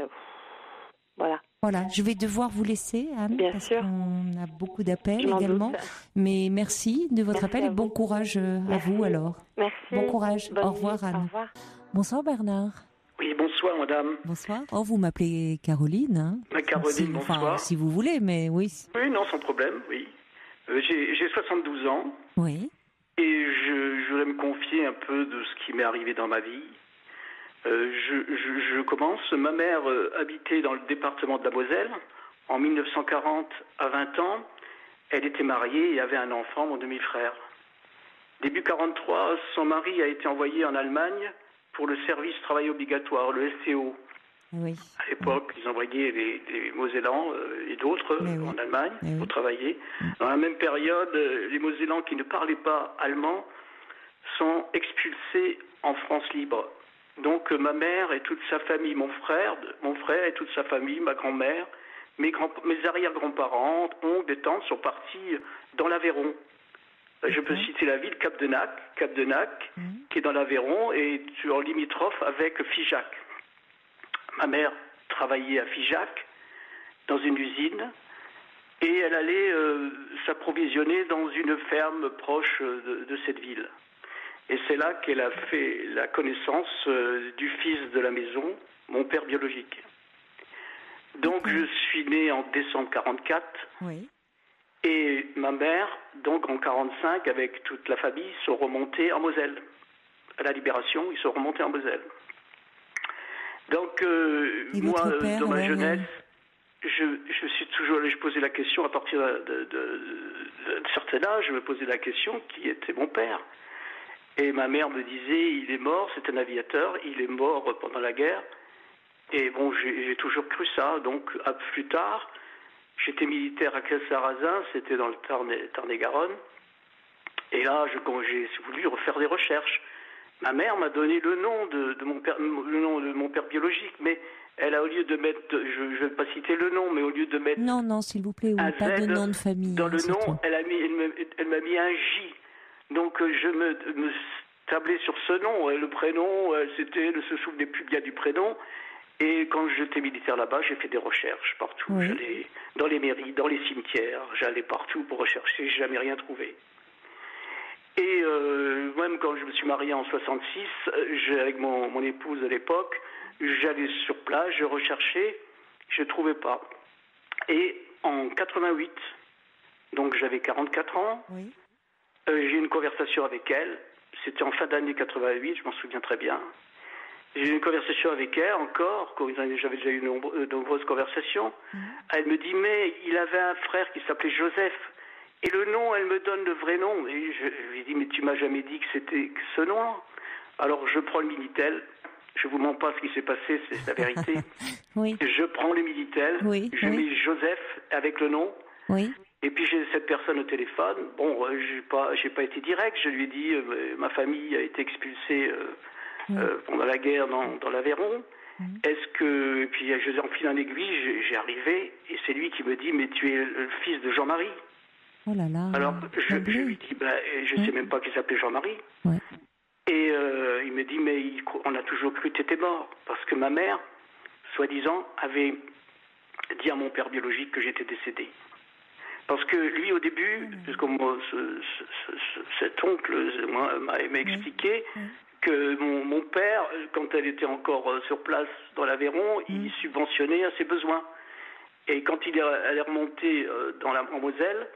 Voilà. Voilà, je vais devoir vous laisser, Anne, Bien parce sûr. qu'on a beaucoup d'appels Je m'en également. doute. Mais merci de votre Merci appel à et bon vous. courage à Merci. vous alors. Merci. Bon courage. Bonne Au revoir, nuit. Anne. Au revoir. Bonsoir, Bernard. Oui, bonsoir madame. Bonsoir. Oh, vous m'appelez Caroline. Hein. Caroline, bonsoir. Si vous voulez, mais oui. Oui, non, sans problème, oui. J'ai 72 ans Oui. et je voudrais me confier un peu de ce qui m'est arrivé dans ma vie. Je commence. Ma mère habitait dans le département de la Moselle. En 1940, à 20 ans, elle était mariée et avait un enfant, mon demi-frère. Début 43, son mari a été envoyé en Allemagne pour le service travail obligatoire, le STO. Oui. À l'époque, ils envoyaient les Mosellans et d'autres en Allemagne pour travailler. Dans la même période, les Mosellans qui ne parlaient pas allemand sont expulsés en France libre. Donc ma mère et toute sa famille, mon frère et toute sa famille, ma grand-mère, mes arrière-grands-parents, oncles et tantes sont partis dans l'Aveyron. Je peux citer la ville Cap de Nac, qui est dans l'Aveyron et sur limitrophe avec Figeac. Ma mère travaillait à Figeac, dans une usine, et elle allait s'approvisionner dans une ferme proche de cette ville. Et c'est là qu'elle a fait la connaissance du fils de la maison, mon père biologique. Donc je suis né en décembre 44. Oui. Et ma mère, donc en 45, avec toute la famille, sont remontés en Moselle. À la Libération, ils sont remontés en Moselle. Donc moi, père, dans ma alors, jeunesse, je suis toujours allé, je posais la question à partir d'un certain âge, je me posais la question qui était mon père. Et ma mère me disait, il est mort, c'est un aviateur, il est mort pendant la guerre. Et bon, j'ai toujours cru ça. Donc, plus tard, j'étais militaire à Cassarazin, c'était dans le Tarn-et-Garonne. Et là, j'ai voulu refaire des recherches. Ma mère m'a donné le nom de mon père biologique, mais elle a, au lieu de mettre, je ne vais pas citer le nom, mais au lieu de mettre Non, s'il vous plaît, oui, pas de nom de famille. Dans le nom, tout. elle m'a mis un J. Donc je me tablais sur ce nom. Le prénom, elle se souvenait plus bien du prénom. Et quand j'étais militaire là-bas, j'ai fait des recherches partout. Oui. J'allais dans les mairies, dans les cimetières, j'allais partout pour rechercher, j'ai jamais rien trouvé. Et même quand je me suis marié en 66, avec mon épouse à l'époque, j'allais sur place, je recherchais, je ne trouvais pas. Et en 88, donc j'avais 44 ans, oui. J'ai eu une conversation avec elle. C'était en fin d'année 88, je m'en souviens très bien. J'ai eu une conversation avec elle encore, j'avais déjà eu de nombreuses conversations. Elle me dit, mais il avait un frère qui s'appelait Joseph. Et le nom, elle me donne le vrai nom. Et je lui dis, mais tu m'as jamais dit que c'était ce nom. Alors je prends le Minitel. Je vous mens pas ce qui s'est passé, c'est la vérité. Oui. Je prends le Minitel, je mets Joseph avec le nom. Oui. Et puis j'ai cette personne au téléphone. Bon, j'ai pas été direct. Je lui ai dit, ma famille a été expulsée pendant la guerre dans l'Aveyron. Est-ce que... Et puis je enfile un aiguille, j'ai arrivé, et c'est lui qui me dit, mais tu es le fils de Jean-Marie. Oh là là. Alors je lui dis, je sais même pas qu'il s'appelait Jean-Marie. Ouais. Et il me dit, mais on a toujours cru que tu étais mort. Parce que ma mère, soi-disant, avait dit à mon père biologique que j'étais décédé. Parce que lui, au début, puisque cet oncle m'a expliqué que mon père, quand elle était encore sur place dans l'Aveyron, il subventionnait à ses besoins. Et quand elle est remontée en Moselle,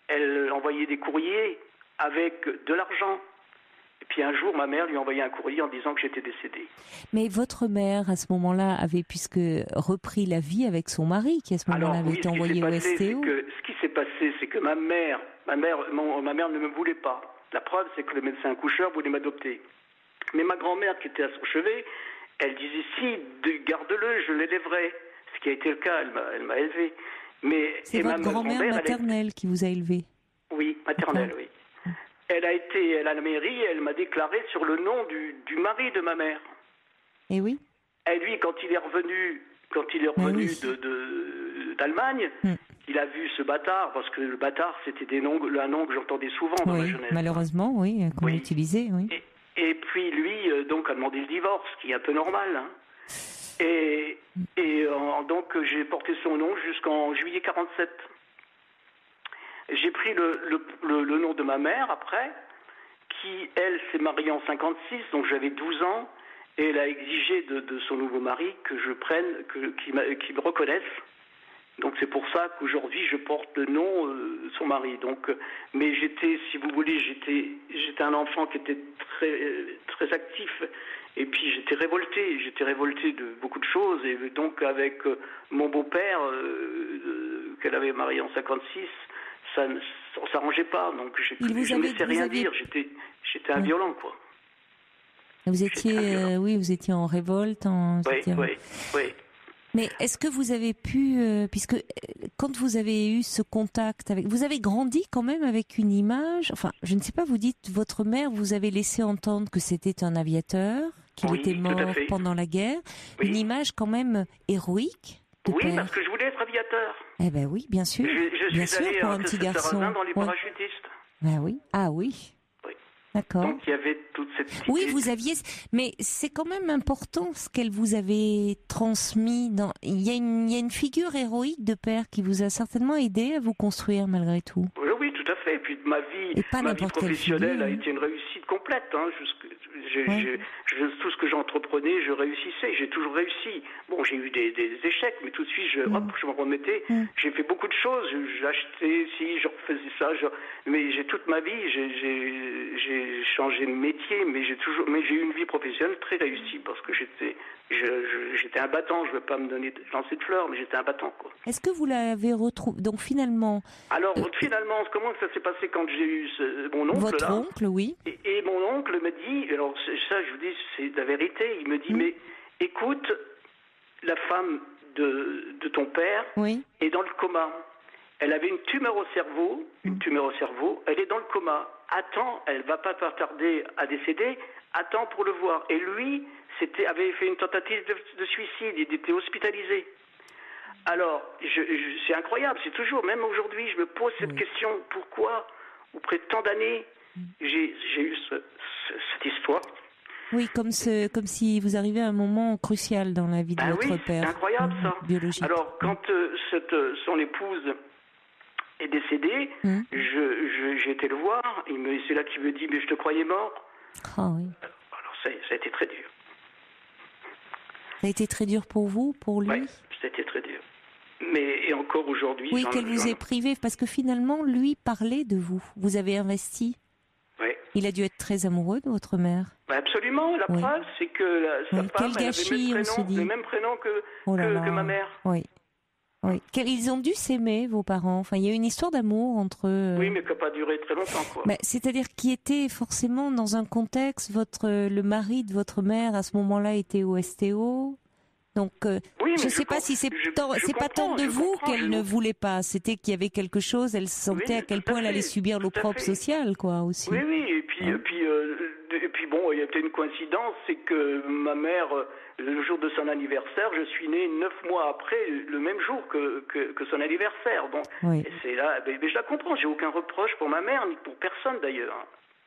elle envoyait des courriers avec de l'argent. Et puis un jour, ma mère lui a envoyé un courrier en disant que j'étais décédé. Mais votre mère, à ce moment-là, avait repris la vie avec son mari, qui à ce moment-là avait été envoyé au STO. Ce qui s'est passé, c'est que ma mère ne me voulait pas. La preuve, c'est que le médecin accoucheur voulait m'adopter. Mais ma grand-mère, qui était à son chevet, elle disait, si, garde-le, je l'élèverai. Ce qui a été le cas, elle m'a élevé. C'est votre grand-mère maternelle qui vous a élevé? Oui, maternelle, oui. Elle a été à la mairie, elle m'a déclaré sur le nom du mari de ma mère. Et oui. Et lui, quand il est revenu d'Allemagne, il a vu ce bâtard, parce que le bâtard, c'était un nom que j'entendais souvent dans ma jeunesse. Malheureusement, oui, qu'on utilisait, oui. Et puis lui, donc, a demandé le divorce, ce qui est un peu normal. Hein. Et donc j'ai porté son nom jusqu'en juillet 47. J'ai pris le nom de ma mère après, qui elle s'est mariée en 56, donc j'avais 12 ans, et elle a exigé de son nouveau mari que je prenne, qu'il me reconnaisse. Donc c'est pour ça qu'aujourd'hui je porte le nom de son mari. Donc, mais j'étais, si vous voulez, j'étais un enfant qui était très actif. Et puis j'étais révolté de beaucoup de choses. Et donc avec mon beau-père, qu'elle avait marié en 56, on s'arrangeait pas. Donc je ne laissais rien dire. J'étais un violent, quoi. Vous étiez, vous étiez en révolte. Oui. Mais est-ce que vous avez pu, puisque quand vous avez eu ce contact avec, vous avez grandi quand même avec une image, enfin, je ne sais pas, vous dites, votre mère vous avez laissé entendre que c'était un aviateur, qu'il était mort pendant la guerre, une image quand même héroïque de Oui, père. parce que je voulais être aviateur. Eh ben oui, bien sûr. Je suis allé pour un petit garçon. Dans les parachutistes. Ben oui. Ah oui. D'accord. Donc il y avait toute cette idée. Oui, vous aviez, mais c'est quand même important ce qu'elle vous avait transmis. Il y a une figure héroïque de père qui vous a certainement aidé à vous construire malgré tout. Oui, tout à fait. Et puis ma vie professionnelle a été une réussite complète. Hein. Tout ce que j'entreprenais, je réussissais. J'ai toujours réussi. Bon, j'ai eu des échecs, mais tout de suite, je me remettais. J'ai fait beaucoup de choses. J'achetais, je refaisais ça. Mais toute ma vie, j'ai changé de métier, mais j'ai eu une vie professionnelle très réussie parce que j'étais un battant. Je ne veux pas me lancer de fleurs, mais j'étais un battant, quoi. Est-ce que vous l'avez retrouvé donc finalement? Alors finalement, comment ça s'est passé quand j'ai eu mon oncle? Votre oncle, oui. Et mon oncle me dit, alors ça, je vous dis, c'est la vérité. Il me dit, mais écoute, la femme de ton père est dans le coma. Elle avait une tumeur au cerveau, elle est dans le coma. Attends, elle va pas tarder à décéder, attends pour le voir. Et lui, avait fait une tentative de suicide, il était hospitalisé. Alors, c'est incroyable, c'est toujours, même aujourd'hui, je me pose cette question, pourquoi, auprès de tant d'années, j'ai eu cette histoire. Oui, comme si vous arrivez à un moment crucial dans la vie de votre père. C'est incroyable ça. Biologique. Alors, quand son épouse est décédée, j'ai été le voir, c'est là qu'il me dit, mais je te croyais mort. Ah oui. Alors ça a été très dur. Ça a été très dur pour vous, pour lui? Oui, ça a été très dur. Et encore aujourd'hui... Oui, qu'elle vous ait privé, parce que finalement, lui parlait de vous. Vous avez investi. Oui. Il a dû être très amoureux de votre mère. Absolument. La preuve, c'est que sa femme avait le même prénom que ma mère. Oui. Oui. Ils ont dû s'aimer, vos parents. Enfin, il y a une histoire d'amour entre eux. Oui, mais qui n'a pas duré très longtemps, quoi. C'est-à-dire qui était forcément dans un contexte, le mari de votre mère à ce moment-là était au STO. Donc, je ne sais pas si c'est pas tant de vous qu'elle ne voulait pas. C'était qu'il y avait quelque chose. Elle sentait à quel point elle allait subir l'opprobre social, quoi, aussi. Oui. Et puis bon, il y a peut-être une coïncidence, c'est que ma mère, le jour de son anniversaire, je suis né 9 mois après, le même jour que son anniversaire. Bon, et c'est là, mais je la comprends. J'ai aucun reproche pour ma mère ni pour personne d'ailleurs.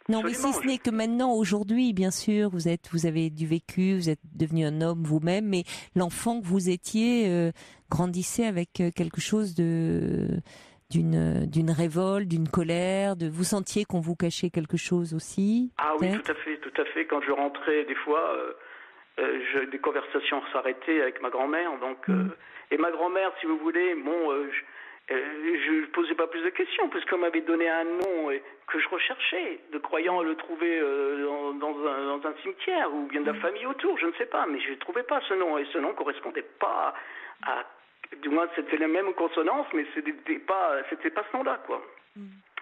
Non, mais si ce n'est que maintenant, aujourd'hui, bien sûr, vous avez du vécu, vous êtes devenu un homme vous-même, mais l'enfant que vous étiez grandissait avec quelque chose d'une révolte, d'une colère, vous sentiez qu'on vous cachait quelque chose aussi? Ah oui, tout à fait. Quand je rentrais, des fois, des conversations s'arrêtaient avec ma grand-mère. Donc, et ma grand-mère, si vous voulez, je ne posais pas plus de questions, puisqu'on m'avait donné un nom que je recherchais, de croyant le trouver dans un cimetière, ou bien de la famille autour, je ne sais pas, mais je ne trouvais pas ce nom, et ce nom ne correspondait pas à du moins c'était la même consonance, mais c'était pas ce nom-là, quoi.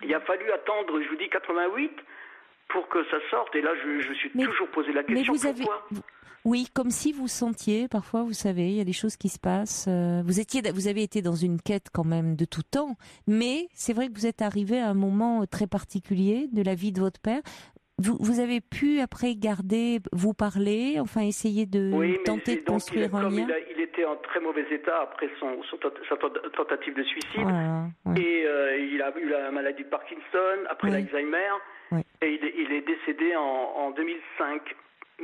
Il a fallu attendre, je vous dis, 88 pour que ça sorte, et là je me suis toujours posé la question, pourquoi ? Oui, comme si vous sentiez, parfois, vous savez, il y a des choses qui se passent. Vous avez été dans une quête quand même de tout temps, mais c'est vrai que vous êtes arrivé à un moment très particulier de la vie de votre père. Vous avez pu après vous parler, enfin essayer de tenter de construire un lien. Il était en très mauvais état après sa tentative de suicide, et il a eu la maladie de Parkinson, après l'Alzheimer, et il est décédé en 2005.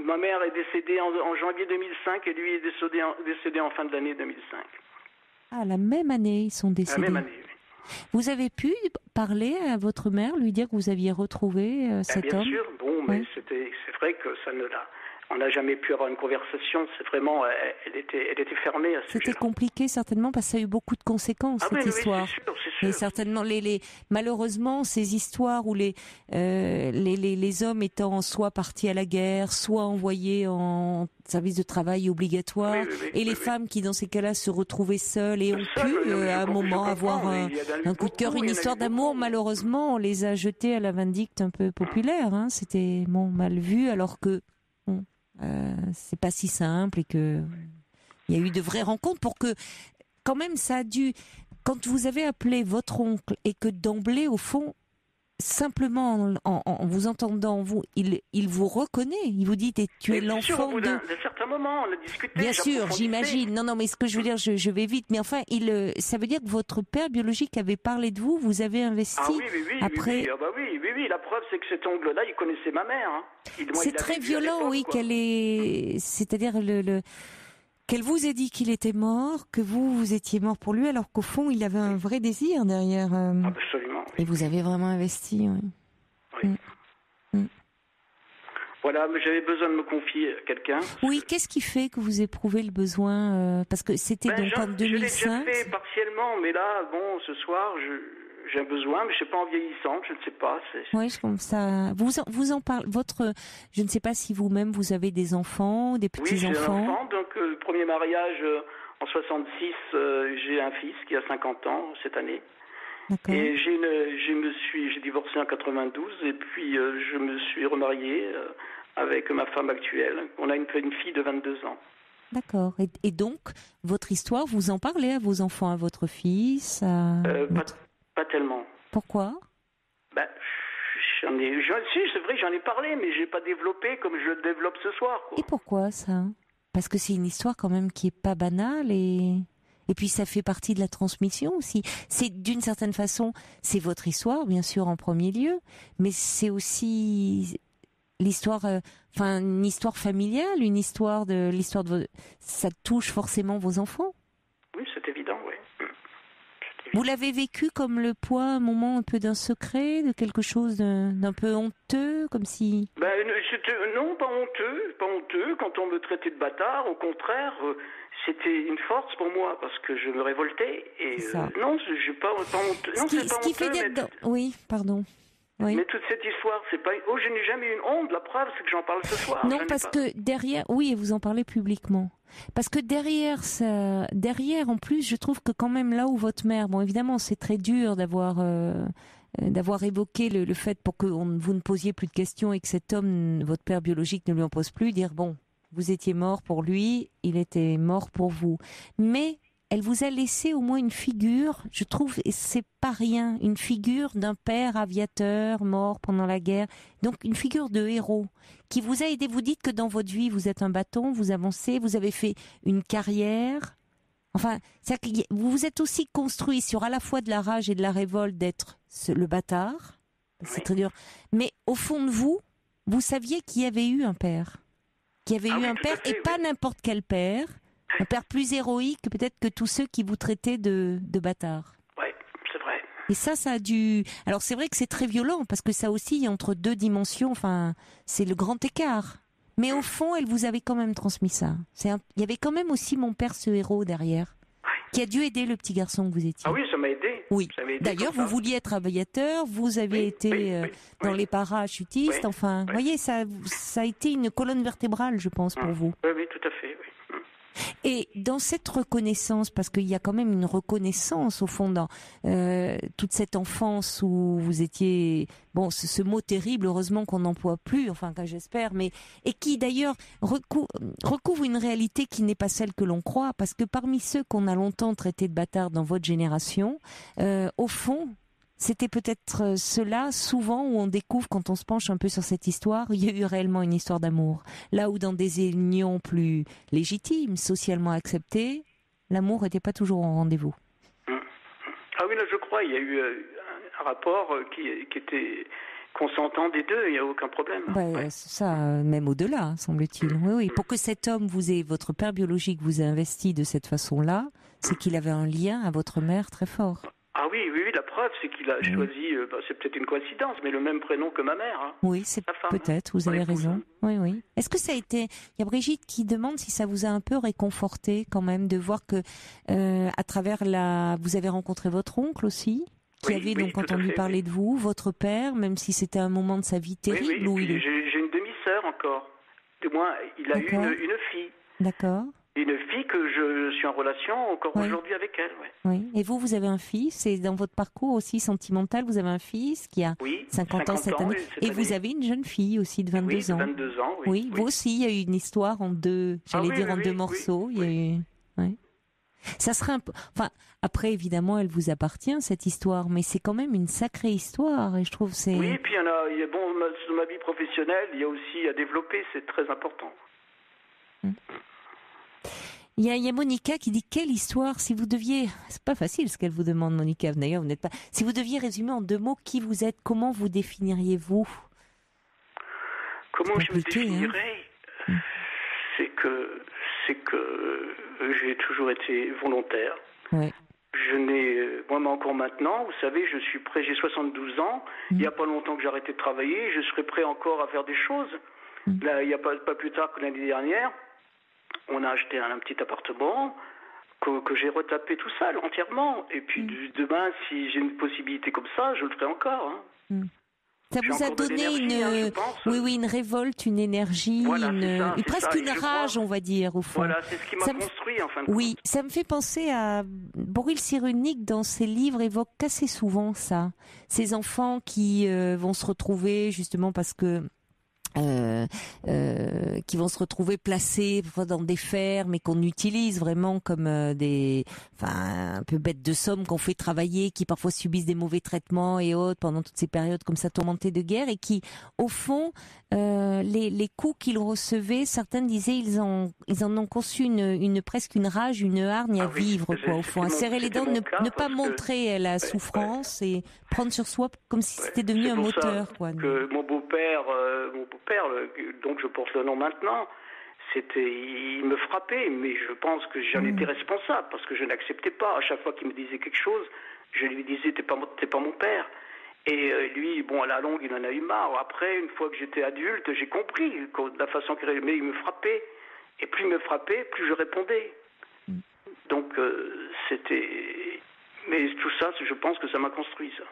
Ma mère est décédée en janvier 2005 et lui est décédé en fin de l'année 2005. Ah, la même année, ils sont décédés. La même année, oui. Vous avez pu parler à votre mère, lui dire que vous aviez retrouvé cet homme ? Bien sûr, mais c'est vrai que ça ne l'a... On n'a jamais pu avoir une conversation. C'est vraiment, elle était fermée à ce sujet. C'était compliqué certainement parce que ça a eu beaucoup de conséquences cette histoire. Oui, c'est sûr. Et certainement, malheureusement, ces histoires où les hommes étant soit partis à la guerre, soit envoyés en service de travail obligatoire, les femmes qui dans ces cas-là se retrouvaient seules et ont pu à un moment avoir un coup de cœur, une histoire d'amour. Malheureusement, on les a jetées à la vindicte un peu populaire. C'était mal vu alors que c'est pas si simple et que il y a eu de vraies rencontres pour que quand même ça a dû, quand vous avez appelé votre oncle et que d'emblée au fond simplement en vous entendant il vous reconnaît, il vous dit tu es l'enfant de... D'un certain moment on a discuté. Bien sûr, j'imagine. Non, mais ce que je veux dire, je vais vite, mais enfin ça veut dire que votre père biologique avait parlé de vous, vous avez investi après. Oui, la preuve c'est que cet oncle-là il connaissait ma mère. C'est très violent, c'est-à-dire qu'elle vous ait dit qu'il était mort, que vous étiez mort pour lui, alors qu'au fond il avait un vrai désir derrière. Absolument. Et vous avez vraiment investi, Voilà, mais j'avais besoin de me confier à quelqu'un. Oui, qu'est-ce qui fait que vous éprouvez le besoin parce que c'était donc en 2005. Je l'ai déjà fait partiellement, mais là, ce soir, j'ai un besoin, mais je ne sais pas, en vieillissant, je ne sais pas. Oui, je comprends ça. Vous en parlez. Je ne sais pas si vous-même vous avez des enfants, des petits-enfants. Oui, j'ai un enfant. Donc, le premier mariage en 66, j'ai un fils qui a 50 ans cette année. D'accord. Et j'ai divorcé en 92 et puis je me suis remarié avec ma femme actuelle. On a une fille de 22 ans. D'accord. Et donc, votre histoire, vous en parlez à vos enfants, à votre fils Pas tellement. Pourquoi ? C'est vrai, j'en ai parlé, mais je n'ai pas développé comme je le développe ce soir. Et pourquoi ça ? Parce que c'est une histoire quand même qui est pas banale et puis ça fait partie de la transmission aussi. C'est d'une certaine façon, c'est votre histoire bien sûr en premier lieu, mais c'est aussi l'histoire, une histoire familiale, une histoire de ça touche forcément vos enfants. Oui, c'est évident, oui. Vous l'avez vécu comme le poids, un moment un peu d'un secret, de quelque chose d'un peu honteux, comme si... Non, pas honteux. Quand on me traitait de bâtard, au contraire, c'était une force pour moi, parce que je me révoltais. Et non, je suis pas honteux. Non, c'est pas honteux. Oui, pardon. Oui. Mais toute cette histoire, c'est pas... Oh, je n'ai jamais eu une honte. La preuve, c'est que j'en parle ce soir. Non, parce que derrière... Oui, et vous en parlez publiquement. Parce que derrière, en plus, je trouve que quand même là où votre mère... Bon, évidemment, c'est très dur d'avoir évoqué le fait pour que vous ne posiez plus de questions et que cet homme, votre père biologique, ne lui en pose plus, dire, bon, vous étiez mort pour lui, il était mort pour vous. Mais... elle vous a laissé au moins une figure, je trouve, et c'est pas rien, une figure d'un père aviateur mort pendant la guerre, donc une figure de héros qui vous a aidé. Vous dites que dans votre vie, vous êtes un bâton, vous avancez, vous avez fait une carrière. Enfin, vous vous êtes aussi construit sur à la fois de la rage et de la révolte d'être le bâtard, c'est très dur, mais au fond de vous, vous saviez qu'il y avait eu un père, et pas n'importe quel père. Un père plus héroïque peut-être que tous ceux qui vous traitaient de bâtards. Oui, c'est vrai. Et ça a dû... Alors c'est vrai que c'est très violent parce que ça oscille entre deux dimensions, c'est le grand écart. Mais au fond, elle vous avait quand même transmis ça. Il y avait quand même aussi mon père, ce héros derrière, qui a dû aider le petit garçon que vous étiez. Ah oui, ça m'a aidé. Oui. D'ailleurs, vous vouliez être aviateur, vous avez été dans les parachutistes, vous voyez, ça a été une colonne vertébrale, je pense, pour vous. Oui, tout à fait, oui. Et dans cette reconnaissance, parce qu'il y a quand même une reconnaissance au fond dans toute cette enfance où vous étiez, ce mot terrible, heureusement qu'on n'emploie plus, j'espère, mais et qui d'ailleurs recouvre une réalité qui n'est pas celle que l'on croit, parce que parmi ceux qu'on a longtemps traités de bâtards dans votre génération, au fond, c'était peut-être cela, souvent, où on découvre, quand on se penche un peu sur cette histoire, il y a eu réellement une histoire d'amour. Là où dans des unions plus légitimes, socialement acceptées, l'amour n'était pas toujours au rendez-vous. Ah oui, là je crois, il y a eu un rapport qui qu'on s'entend des deux, il n'y a aucun problème. Ça, même au-delà, semble-t-il. Oui. Pour que cet homme votre père biologique vous ait investi de cette façon-là, c'est qu'il avait un lien à votre mère très fort. Ah oui, la preuve, c'est qu'il a choisi, c'est peut-être une coïncidence, mais le même prénom que ma mère. Hein. Oui, c'est peut-être, vous avez raison. Oui. Est-ce que ça a été... Il y a Brigitte qui demande si ça vous a un peu réconforté quand même de voir que, à travers vous avez rencontré votre oncle aussi, qui avait donc entendu parler de vous, votre père, même si c'était un moment de sa vie terrible. Oui, j'ai une demi-sœur encore. Du moins, il a eu une fille. D'accord. Une fille que je suis en relation encore aujourd'hui avec elle. Oui. Et vous avez un fils, c'est dans votre parcours aussi sentimental, vous avez un fils qui a 50 ans cette année. Et vous avez une jeune fille aussi de 22 ans. 22 ans, oui. Vous aussi, il y a eu une histoire en deux, en deux morceaux. Il y a eu... Ça serait un peu... Enfin, après, évidemment, elle vous appartient, cette histoire, mais c'est quand même une sacrée histoire, et je trouve c'est... Oui, et puis dans ma vie professionnelle, il y a aussi à développer, c'est très important. Il y a Monica qui dit quelle histoire, si vous deviez, c'est pas facile ce qu'elle vous demande, Monica, d'ailleurs vous n'êtes pas, si vous deviez résumer en 2 mots qui vous êtes, comment vous définiriez-vous? Comment je me définirais? C'est que j'ai toujours été volontaire. Oui. Je n'ai, moi encore maintenant, vous savez, j'ai 72 ans, il n'y a pas longtemps que j'ai arrêté de travailler, je serai prêt encore à faire des choses. Là, il n'y a pas plus tard que l'année dernière, on a acheté un petit appartement que j'ai retapé tout seul, entièrement. Et puis demain, si j'ai une possibilité comme ça, je le ferai encore. Hein. Ça vous a donné une révolte, une énergie, presque une rage, on va dire, au fond. Voilà, c'est ce qui m'a construit, en fin de compte. Oui, ça me fait penser à Boris Cyrulnik, dans ses livres, évoque assez souvent ça. Ces enfants qui vont se retrouver, justement, parce que qui vont se retrouver placés dans des fermes et qu'on utilise vraiment comme un peu bêtes de somme qu'on fait travailler, qui parfois subissent des mauvais traitements et autres pendant toutes ces périodes comme ça tourmentées de guerre, et qui, au fond, les coups qu'ils recevaient, certains disaient ils en ont conçu presque une rage, une hargne à vivre, quoi, au fond, à serrer les dents, ne pas montrer la souffrance et prendre sur soi comme si c'était devenu un moteur, quoi. Que mon beau-père, donc je porte le nom maintenant, il me frappait, mais je pense que j'en étais responsable parce que je n'acceptais pas. À chaque fois qu'il me disait quelque chose, je lui disais t'es pas mon père. Et lui, à la longue, il en a eu marre. Après, une fois que j'étais adulte, j'ai compris la façon qu'il il me frappait. Et plus il me frappait, plus je répondais. Donc mais tout ça, je pense que ça m'a construit, ça.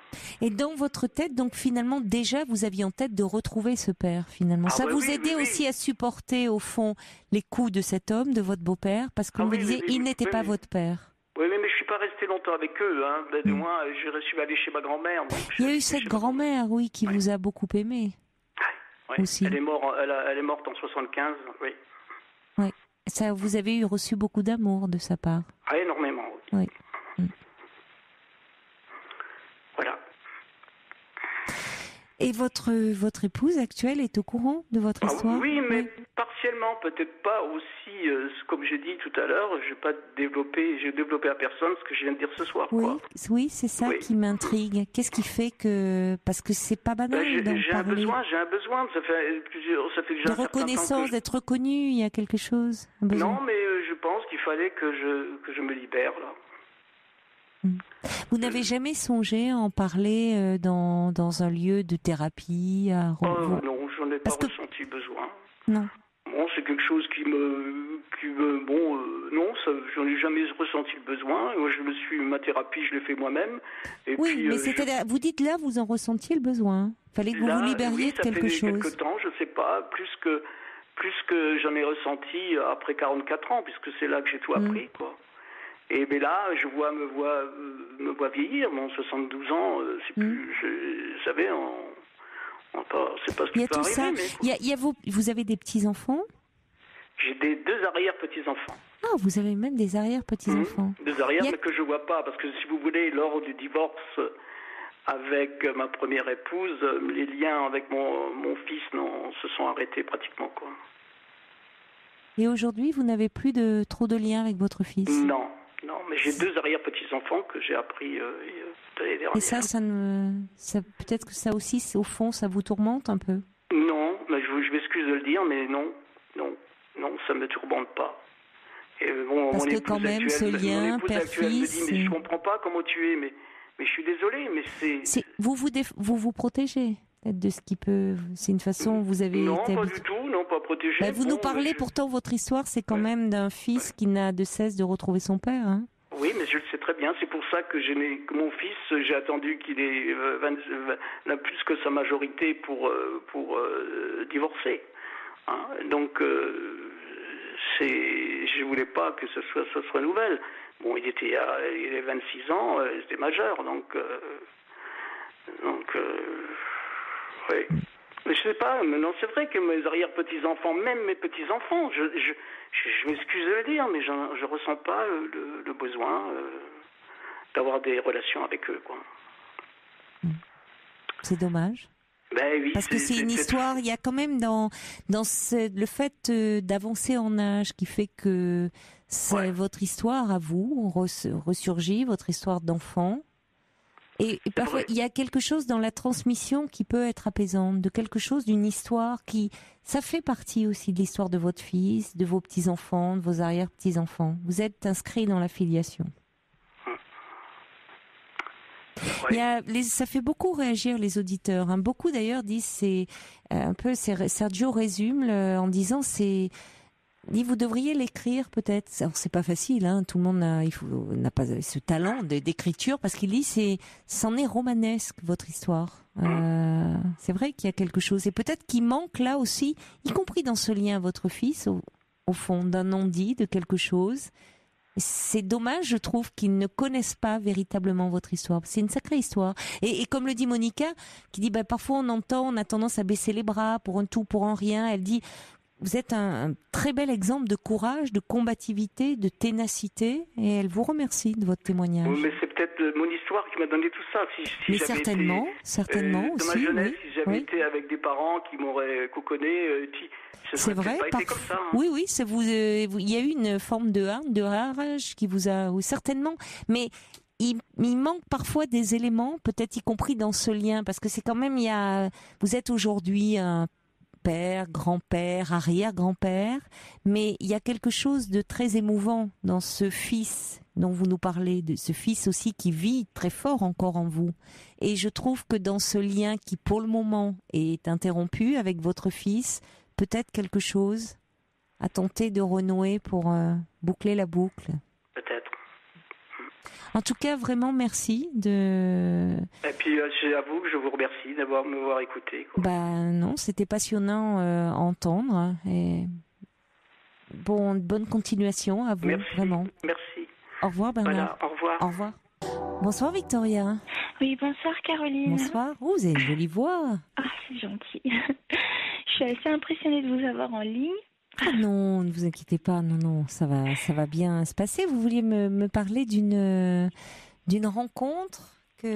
Et dans votre tête, donc finalement, déjà, vous aviez en tête de retrouver ce père, finalement. Ça vous aidait aussi à supporter, au fond, les coups de cet homme, de votre beau-père, parce que vous me disiez, il n'était pas votre père. Oui, mais je suis pas resté longtemps avec eux. Hein. Du moins, je suis allé chez ma grand-mère. Il y a eu cette grand-mère, qui vous a beaucoup aimé. Oui. Aussi. Elle est morte en 75, oui. Oui. Ça, vous avez reçu beaucoup d'amour de sa part. Ah, énormément, oui. Voilà. Et votre épouse actuelle est au courant de votre histoire? Oui, mais partiellement, peut-être pas aussi, comme j'ai dit tout à l'heure, j'ai développé à personne ce que je viens de dire ce soir. Oui, c'est ça qui m'intrigue. Qu'est-ce qui fait que... Parce que c'est pas banal d'en parler. J'ai un besoin, ça fait que j'ai de reconnaissance, d'être reconnu, il y a quelque chose. Non, mais je pense qu'il fallait que je me libère, là. Vous n'avez jamais songé à en parler dans un lieu de thérapie Non, j'en ai pas ressenti besoin. Non. Bon, c'est quelque chose non, j'en ai jamais ressenti le besoin. Ma thérapie, je l'ai fait moi-même. Et puis, mais vous dites là, vous en ressentiez le besoin. Fallait que vous vous libériez de quelque chose. Ça fait quelque temps, je sais pas, plus que j'en ai ressenti après 44 ans, puisque c'est là que j'ai tout appris, quoi. Et mais là, me vois vieillir, mon 72 ans, c'est plus, vous savez, c'est pas ce qui peut arriver. Vous avez des petits-enfants? J'ai 2 arrière-petits-enfants. Ah, vous avez même des arrière-petits-enfants. 2 arrière, mais que je vois pas, parce que si vous voulez, lors du divorce avec ma première épouse, les liens avec mon fils se sont arrêtés pratiquement, quoi. Et aujourd'hui, vous n'avez plus trop de liens avec votre fils? Non. Non, mais j'ai 2 arrière-petits-enfants que j'ai appris l'année dernière. Et ça peut-être que ça aussi, au fond, ça vous tourmente un peu? Non, mais je m'excuse de le dire, mais non, ça ne me tourmente pas. Et bon, parce mon que épouse quand même, ce lien père-fils... me dit, mais je comprends pas comment tu es, mais je suis désolé, mais c'est... Vous protégez peut-être de ce qui peut... C'est une façon, vous avez... Non, pas du tout, non, pas protégé. Vous nous parlez, pourtant, votre histoire, c'est quand même d'un fils qui n'a de cesse de retrouver son père, hein. Oui, mais je le sais très bien. C'est pour ça que que mon fils, j'ai attendu qu'il ait plus que sa majorité pour divorcer. Hein. Donc, je voulais pas que ça se renouvelle. Bon, il avait 26 ans, il était majeur, donc, oui. Mais je sais pas, non, c'est vrai que mes arrière-petits-enfants, même mes petits-enfants, je m'excuse de le dire, mais je ressens pas le besoin d'avoir des relations avec eux, quoi. C'est dommage. Ben oui, parce que c'est une histoire, il y a quand même dans le fait d'avancer en âge qui fait que c'est votre histoire à vous, ressurgit, votre histoire d'enfant. Et parfois, il y a quelque chose dans la transmission qui peut être apaisante, d'une histoire ça fait partie aussi de l'histoire de votre fils, de vos petits-enfants, de vos arrière-petits-enfants. Vous êtes inscrit dans la filiation. Ça fait beaucoup réagir les auditeurs. Hein. Beaucoup d'ailleurs disent, Sergio résume en disant vous devriez l'écrire peut-être. Alors c'est pas facile, hein. Tout le monde n'a pas ce talent d'écriture parce qu'il dit c'en est romanesque votre histoire. C'est vrai qu'il y a quelque chose et peut-être qu'il manque là aussi, y compris dans ce lien à votre fils au fond d'un non-dit de quelque chose. C'est dommage, je trouve, qu'ils ne connaissent pas véritablement votre histoire. C'est une sacrée histoire. Et comme le dit Monica, qui dit parfois on a tendance à baisser les bras pour un tout, pour un rien. Elle dit vous êtes un très bel exemple de courage, de combativité, de ténacité, et elle vous remercie de votre témoignage. Oui, mais c'est peut-être mon histoire qui m'a donné tout ça. Mais certainement aussi. Dans ma jeunesse, oui, si j'avais été avec des parents qui m'auraient couconné, c'est vrai. Pas été comme ça. Hein. Oui, il y a eu une forme de rage qui vous a, certainement, mais. Il manque parfois des éléments, peut-être y compris dans ce lien, parce que c'est quand même, vous êtes aujourd'hui un père, grand-père, arrière-grand-père, mais il y a quelque chose de très émouvant dans ce fils dont vous nous parlez, de ce fils aussi qui vit très fort encore en vous. Et je trouve que dans ce lien qui, pour le moment, est interrompu avec votre fils, peut-être quelque chose à tenter de renouer pour boucler la boucle. Peut-être. En tout cas, vraiment, merci de... Et puis, c'est à vous que je vous remercie d'avoir m'avoir écouté. Quoi. Non, c'était passionnant à entendre. Et bonne continuation à vous, vraiment. Merci. Au revoir, Bernard. Voilà, au revoir. Au revoir. Bonsoir, Victoria. Oui, bonsoir, Caroline. Bonsoir. Oh, vous avez une jolie voix. Ah, c'est gentil. Je suis assez impressionnée de vous avoir en ligne. Ah non, ne vous inquiétez pas, non, ça va bien se passer. Vous vouliez me parler d'une rencontre que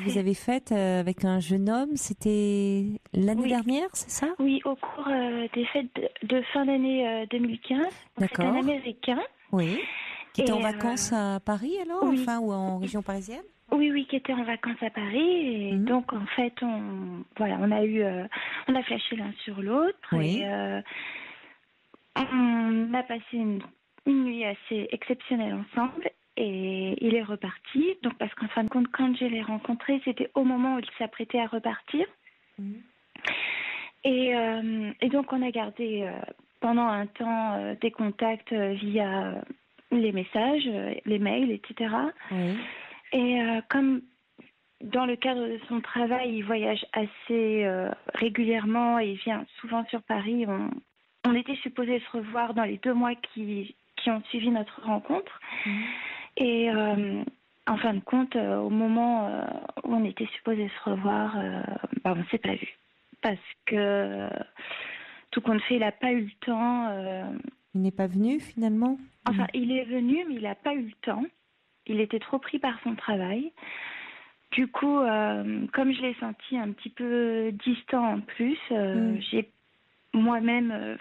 vous avez faite avec un jeune homme. C'était l'année dernière, c'est ça? Oui, au cours des fêtes de fin d'année 2015. D'accord. C'est un Américain. Oui. Qui était en vacances à Paris alors, oui. Enfin, ou en région parisienne? Oui, qui était en vacances à Paris. Et donc, en fait, on a flashé l'un sur l'autre. Oui. Et, on a passé une nuit assez exceptionnelle ensemble et il est reparti. Donc, parce qu'en fin de compte, quand je l'ai rencontré, c'était au moment où il s'apprêtait à repartir. Et donc, on a gardé pendant un temps des contacts via les messages, les mails, etc. Oui. Et comme dans le cadre de son travail, il voyage assez régulièrement et il vient souvent sur Paris, on était supposés se revoir dans les 2 mois qui ont suivi notre rencontre. Et en fin de compte, au moment où on était supposés se revoir, on ne s'est pas vu. Parce que, tout compte fait, il n'a pas eu le temps. Il n'est pas venu finalement? Enfin, il est venu, mais il n'a pas eu le temps. Il était trop pris par son travail. Du coup, comme je l'ai senti un petit peu distant en plus, j'ai moi-même,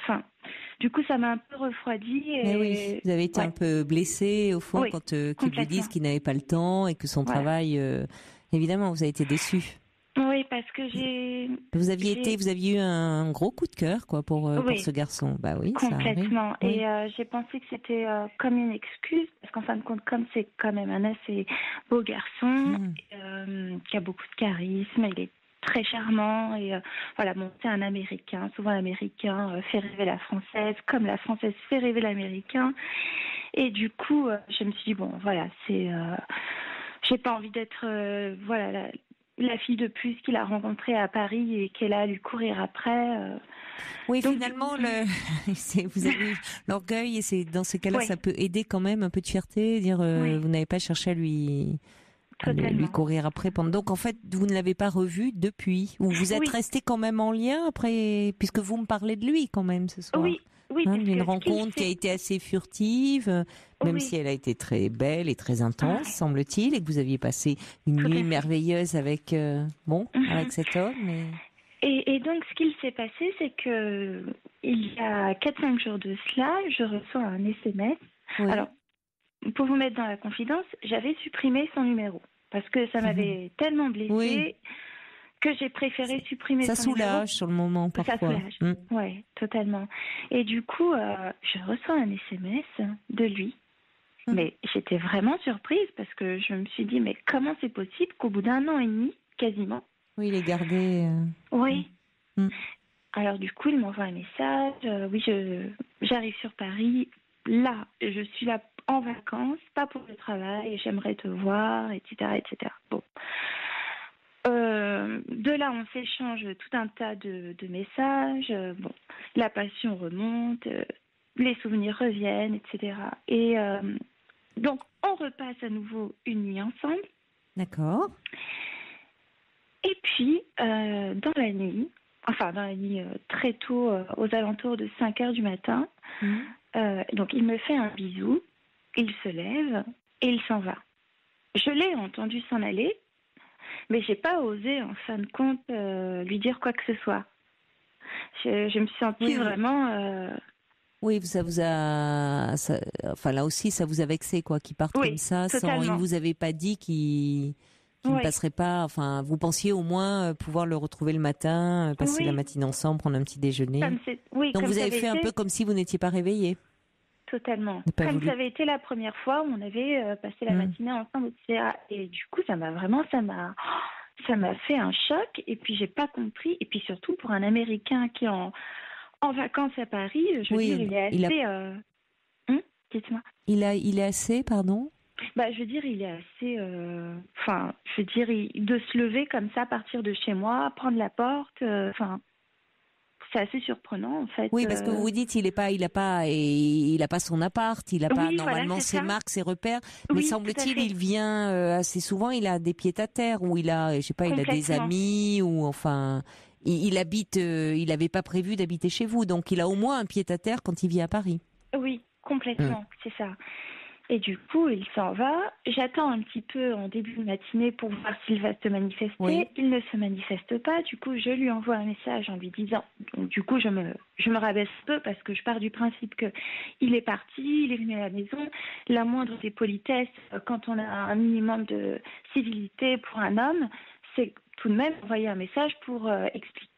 du coup, ça m'a un peu refroidi. Mais oui, vous avez été un peu blessée au fond quand qu'ils vous disent qu'il n'avait pas le temps et que son travail, évidemment, vous avez été déçue. Oui, parce que vous aviez eu un gros coup de cœur pour ce garçon. Bah oui, complètement. Ça arrive. Et j'ai pensé que c'était comme une excuse, parce qu'en fin de compte, comme c'est quand même un assez beau garçon, qui a beaucoup de charisme, il est très charmant et voilà, bon, c'est un Américain. Souvent l'Américain fait rêver la Française, comme la Française fait rêver l'Américain. Et du coup, je me suis dit bon, voilà, j'ai pas envie d'être la fille de plus qu'il a rencontrée à Paris et qu'elle a à lui courir après. Oui, donc, finalement, vous avez l'orgueil et dans ces cas-là, ça peut aider quand même, un peu de fierté, dire vous n'avez pas cherché à lui courir après. Donc en fait, vous ne l'avez pas revu depuis, ou vous êtes resté quand même en lien après, puisque vous me parlez de lui quand même ce soir. Oui, une rencontre qui a été assez furtive, même si elle a été très belle et très intense, semble-t-il, et que vous aviez passé une nuit merveilleuse avec cet homme. Et donc, ce qu'il s'est passé, c'est que il y a 4-5 jours de cela, je reçois un SMS. Alors, pour vous mettre dans la confidence, j'avais supprimé son numéro parce que ça m'avait tellement blessée que j'ai préféré supprimer son numéro. Ça soulage sur le moment parfois. Ça soulage, oui, totalement. Et du coup, je reçois un SMS de lui. Mais j'étais vraiment surprise parce que je me suis dit, mais comment c'est possible qu'au bout d'1 an et demi, quasiment... Oui, il est gardé... Oui. Alors du coup, il m'envoie un message. Oui, j'arrive sur Paris. Là, je suis là en vacances, pas pour le travail. J'aimerais te voir, etc., etc. Bon. De là, on s'échange tout un tas de messages. Bon, la passion remonte, les souvenirs reviennent, etc. Et donc, on repasse à nouveau une nuit ensemble. D'accord. Et puis, dans la nuit très tôt, aux alentours de 5 heures du matin, donc il me fait un bisou, il se lève et il s'en va. Je l'ai entendu s'en aller, mais j'ai pas osé, en fin de compte, lui dire quoi que ce soit. Je me suis sentie vraiment... Oui, ça vous a... là aussi, ça vous a vexé, qu'il parte comme ça, totalement. Il ne vous avait pas dit qu'il ne passerait pas... Enfin, vous pensiez au moins pouvoir le retrouver le matin, passer la matinée ensemble, prendre un petit déjeuner. Donc vous avez fait un peu comme si vous n'étiez pas réveillés. Totalement. Comme ça avait été la première fois où on avait passé la matinée ensemble, etc. Et du coup, ça m'a fait un choc. Et puis, j'ai pas compris. Et puis surtout, pour un Américain qui est en vacances à Paris, je veux dire, il est assez... dites-moi. Il est assez, pardon ? Je veux dire, il est assez... de se lever comme ça, partir de chez moi, prendre la porte, c'est assez surprenant en fait. Oui, parce que vous vous dites il a pas son appart, il a pas normalement ses marques, ses repères, mais semble-t-il il vient assez souvent, il a des pieds-à-terre ou il a des amis ou enfin il habite, il n'avait pas prévu d'habiter chez vous, donc il a au moins un pied-à-terre quand il vient à Paris. Oui, complètement, c'est ça. Et du coup, il s'en va. J'attends un petit peu en début de matinée pour voir s'il va se manifester. Oui. Il ne se manifeste pas. Du coup, je lui envoie un message en lui disant... Donc, du coup, je me rabaisse un peu parce que je pars du principe qu'il est parti, il est venu à la maison. La moindre des politesses, quand on a un minimum de civilité pour un homme, c'est tout de même envoyer un message pour expliquer...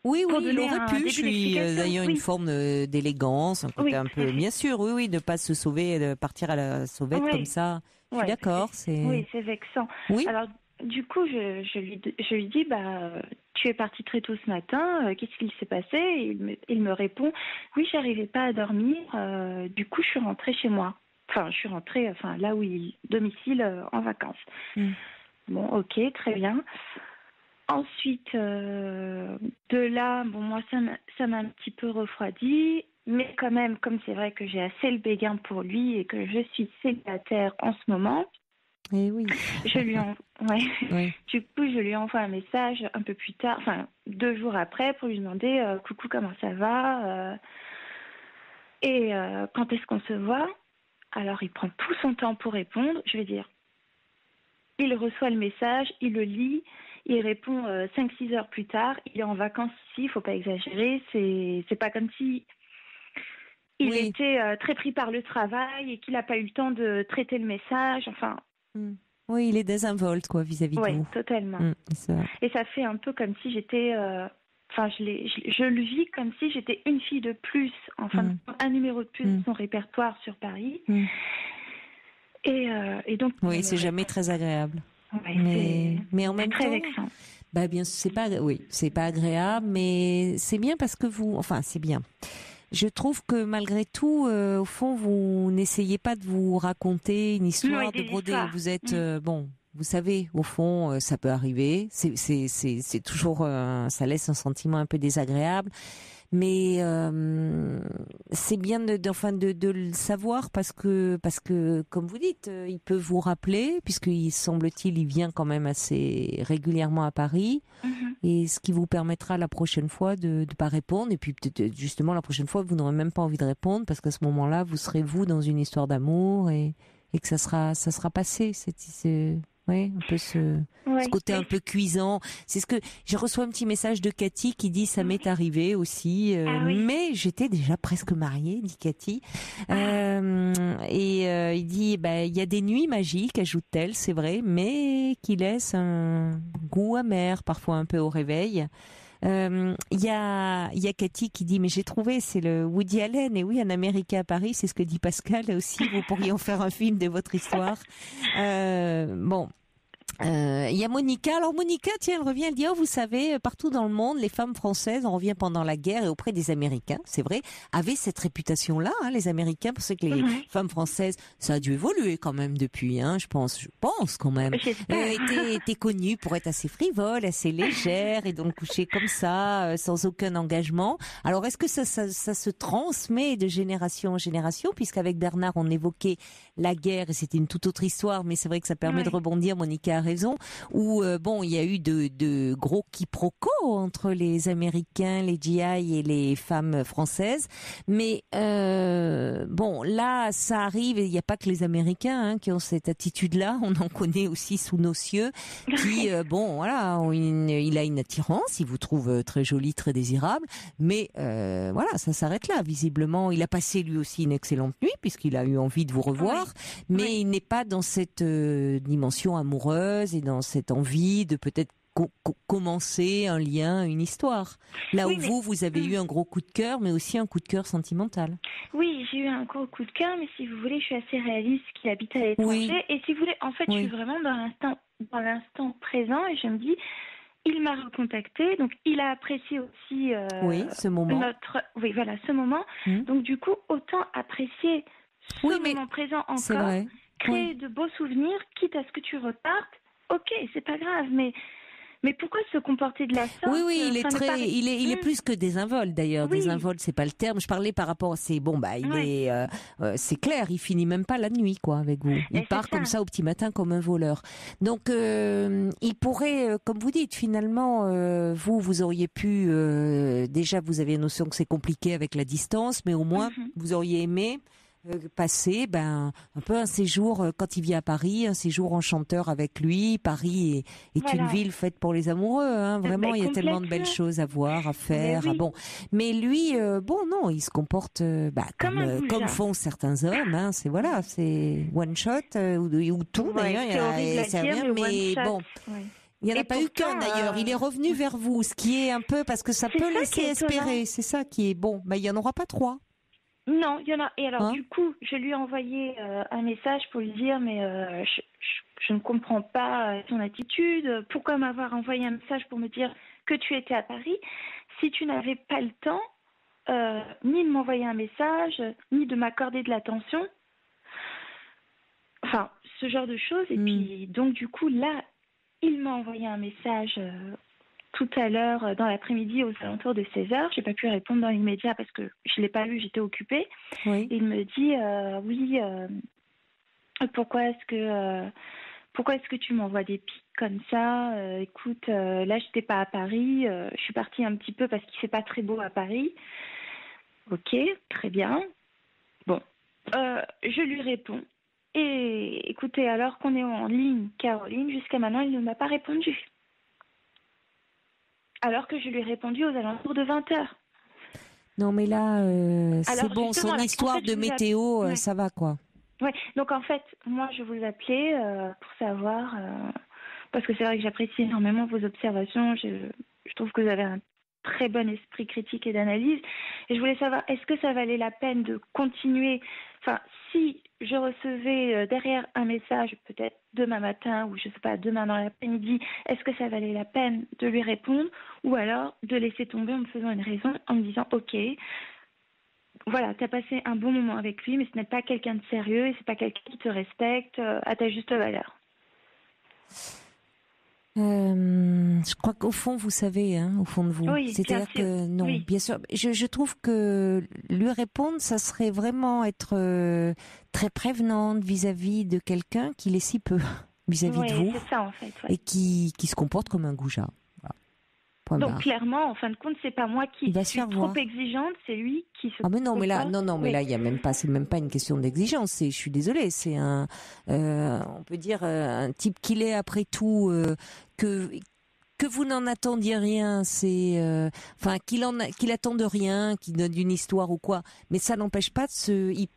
Oui, il aurait pu. Je suis d'ailleurs une forme d'élégance, un côté un peu, bien sûr, de ne pas se sauver, de partir à la sauvette comme ça. Je suis d'accord. Oui, c'est vexant. Oui. Alors, du coup, je lui dis, tu es parti très tôt ce matin, qu'est-ce qu'il s'est passé ? Et il me répond, oui, j'arrivais pas à dormir, du coup, je suis rentrée chez moi. Enfin, je suis rentrée, là où il domicile en vacances. Bon, ok, très bien. Ensuite, de là, moi, ça m'a un petit peu refroidi, mais quand même, comme c'est vrai que j'ai assez le béguin pour lui et que je suis célibataire en ce moment, du coup, je lui envoie un message un peu plus tard, 2 jours après, pour lui demander « Coucou, comment ça va et quand est-ce qu'on se voit ?» Alors, il prend tout son temps pour répondre, je veux dire. Il reçoit le message, il le lit, il répond 5-6 heures plus tard. Il est en vacances ici, il ne faut pas exagérer. C'est pas comme si il était très pris par le travail et qu'il n'a pas eu le temps de traiter le message. Enfin. Oui, il est désinvolte quoi vis-à-vis de vous. Oui, totalement. Et ça fait un peu comme si j'étais. Enfin, je le vis comme si j'étais une fille de plus, enfin un numéro de plus de son répertoire sur Paris. Et donc. Oui, c'est jamais très agréable. Ouais, mais en même très temps. vexant. Bien, c'est pas agréable, mais c'est bien parce que c'est bien. Je trouve que malgré tout, au fond, vous n'essayez pas de vous raconter une histoire, de broder. Histoires. Vous êtes vous savez, au fond, ça peut arriver. C'est toujours, ça laisse un sentiment un peu désagréable. Mais c'est bien de le savoir parce que comme vous dites, il peut vous rappeler puisqu'il semble-t-il il vient quand même assez régulièrement à Paris et ce qui vous permettra la prochaine fois de pas répondre et puis peut-être justement la prochaine fois vous n'aurez même pas envie de répondre parce qu'à ce moment-là vous serez vous dans une histoire d'amour et que ça sera passé. Oui, un peu ce côté un peu cuisant. C'est ce que je reçois un petit message de Cathy qui dit ça m'est arrivé aussi, mais j'étais déjà presque mariée, dit Cathy. Il dit il y a des nuits magiques, ajoute-t-elle, c'est vrai, mais qui laissent un goût amer parfois un peu au réveil. Il y a Cathy qui dit mais j'ai trouvé c'est le Woody Allen et oui un Américain à Paris, c'est ce que dit Pascal aussi, vous pourriez en faire un film de votre histoire. Il y a Monica. Alors Monica, tiens, elle revient, elle dit vous savez, partout dans le monde, les femmes françaises, on revient pendant la guerre et auprès des Américains, c'est vrai, avaient cette réputation-là, les Américains, pour ce que les femmes françaises, ça a dû évoluer quand même depuis, je pense quand même, étaient connues pour être assez frivoles, assez légères et donc coucher comme ça, sans aucun engagement. Alors est-ce que ça se transmet de génération en génération, puisqu'avec Bernard on évoquait la guerre et c'était une toute autre histoire, mais c'est vrai que ça permet de rebondir. Monica a raison, où il y a eu de gros quiproquos entre les Américains, les GI et les femmes françaises, mais là ça arrive et il n'y a pas que les Américains qui ont cette attitude-là, on en connaît aussi sous nos cieux, qui il a une attirance, il vous trouve très jolie, très désirable, mais ça s'arrête là. Visiblement, il a passé lui aussi une excellente nuit puisqu'il a eu envie de vous revoir, mais il n'est pas dans cette dimension amoureuse et dans cette envie de peut-être commencer un lien, une histoire. Là où vous avez eu un gros coup de cœur, mais aussi un coup de cœur sentimental. Oui, j'ai eu un gros coup de cœur, mais si vous voulez, je suis assez réaliste qu'il habite à l'étranger. Et si vous voulez, en fait, je suis vraiment dans l'instant présent et je me dis, il m'a recontacté, donc il a apprécié aussi ce moment. Ce moment. Donc du coup, autant apprécier ce moment présent encore, créer de beaux souvenirs, quitte à ce que tu repartes. Ok, c'est pas grave, mais pourquoi se comporter de la sorte? Oui, il est plus que désinvolte d'ailleurs. Désinvolte, c'est pas le terme. Je parlais par rapport à c'est clair, il finit même pas la nuit avec vous. Il part comme ça au petit matin comme un voleur. Donc il pourrait, comme vous dites, finalement, vous auriez pu déjà vous avez notion que c'est compliqué avec la distance, mais au moins vous auriez aimé passer un peu un séjour quand il vient à Paris, un séjour enchanteur avec lui. Paris est une ville faite pour les amoureux, vraiment il y a tellement de belles choses à voir, à faire. Mais lui non, il se comporte comme font certains hommes, c'est one shot ou tout d'ailleurs, mais bon. Il n'y en a pas eu qu'un d'ailleurs, il est revenu vers vous, ce qui est un peu parce que ça peut laisser espérer, c'est ça qui est bon, il n'y en aura pas trois. Non, il y en a. Et alors, du coup, je lui ai envoyé un message pour lui dire, mais je ne comprends pas ton attitude. Pourquoi m'avoir envoyé un message pour me dire que tu étais à Paris si tu n'avais pas le temps ni de m'envoyer un message, ni de m'accorder de l'attention. Enfin, ce genre de choses. Et puis, donc, du coup, là, il m'a envoyé un message tout à l'heure, dans l'après-midi, aux alentours de 16h. J'ai pas pu répondre dans l'immédiat parce que je l'ai pas lu, j'étais occupée. Il me dit pourquoi est-ce que tu m'envoies des pics comme ça? Écoute, là j'étais pas à Paris, je suis partie un petit peu parce qu'il fait pas très beau à Paris. Ok, très bien. Bon, je lui réponds. Et écoutez, alors qu'on est en ligne, Caroline, jusqu'à maintenant, il ne m'a pas répondu. Alors que je lui ai répondu aux alentours de 20h. Non, mais là, c'est bon, son histoire de météo, ça va, quoi. Oui, donc en fait, moi, je vous appelais pour savoir, parce que c'est vrai que j'apprécie énormément vos observations. Je trouve que vous avez un très bon esprit critique et d'analyse. Et je voulais savoir, est-ce que ça valait la peine de continuer, enfin, si je recevais derrière un message, peut-être demain matin ou je sais pas, demain dans l'après-midi, est-ce que ça valait la peine de lui répondre ou alors de laisser tomber en me faisant une raison, en me disant, ok, voilà, tu as passé un bon moment avec lui, mais ce n'est pas quelqu'un de sérieux et c'est pas quelqu'un qui te respecte à ta juste valeur. Je crois qu'au fond, vous savez, au fond de vous. Oui, c'est-à-dire que non, bien sûr. Je trouve que lui répondre, ça serait vraiment être très prévenante vis-à-vis de quelqu'un qui l'est si peu vis-à-vis de vous, c'est ça, en fait, et qui se comporte comme un goujat. Voilà. Donc clairement, en fin de compte, c'est pas moi qui suis trop exigeante, c'est lui qui se. Ah mais non, mais là, mais là, il y a même pas, c'est même pas une question d'exigence. Je suis désolée, c'est on peut dire un type qu'il est après tout, que vous n'en attendiez rien, c'est qu'il attend de rien, qu'il donne une histoire ou quoi, mais ça n'empêche pas il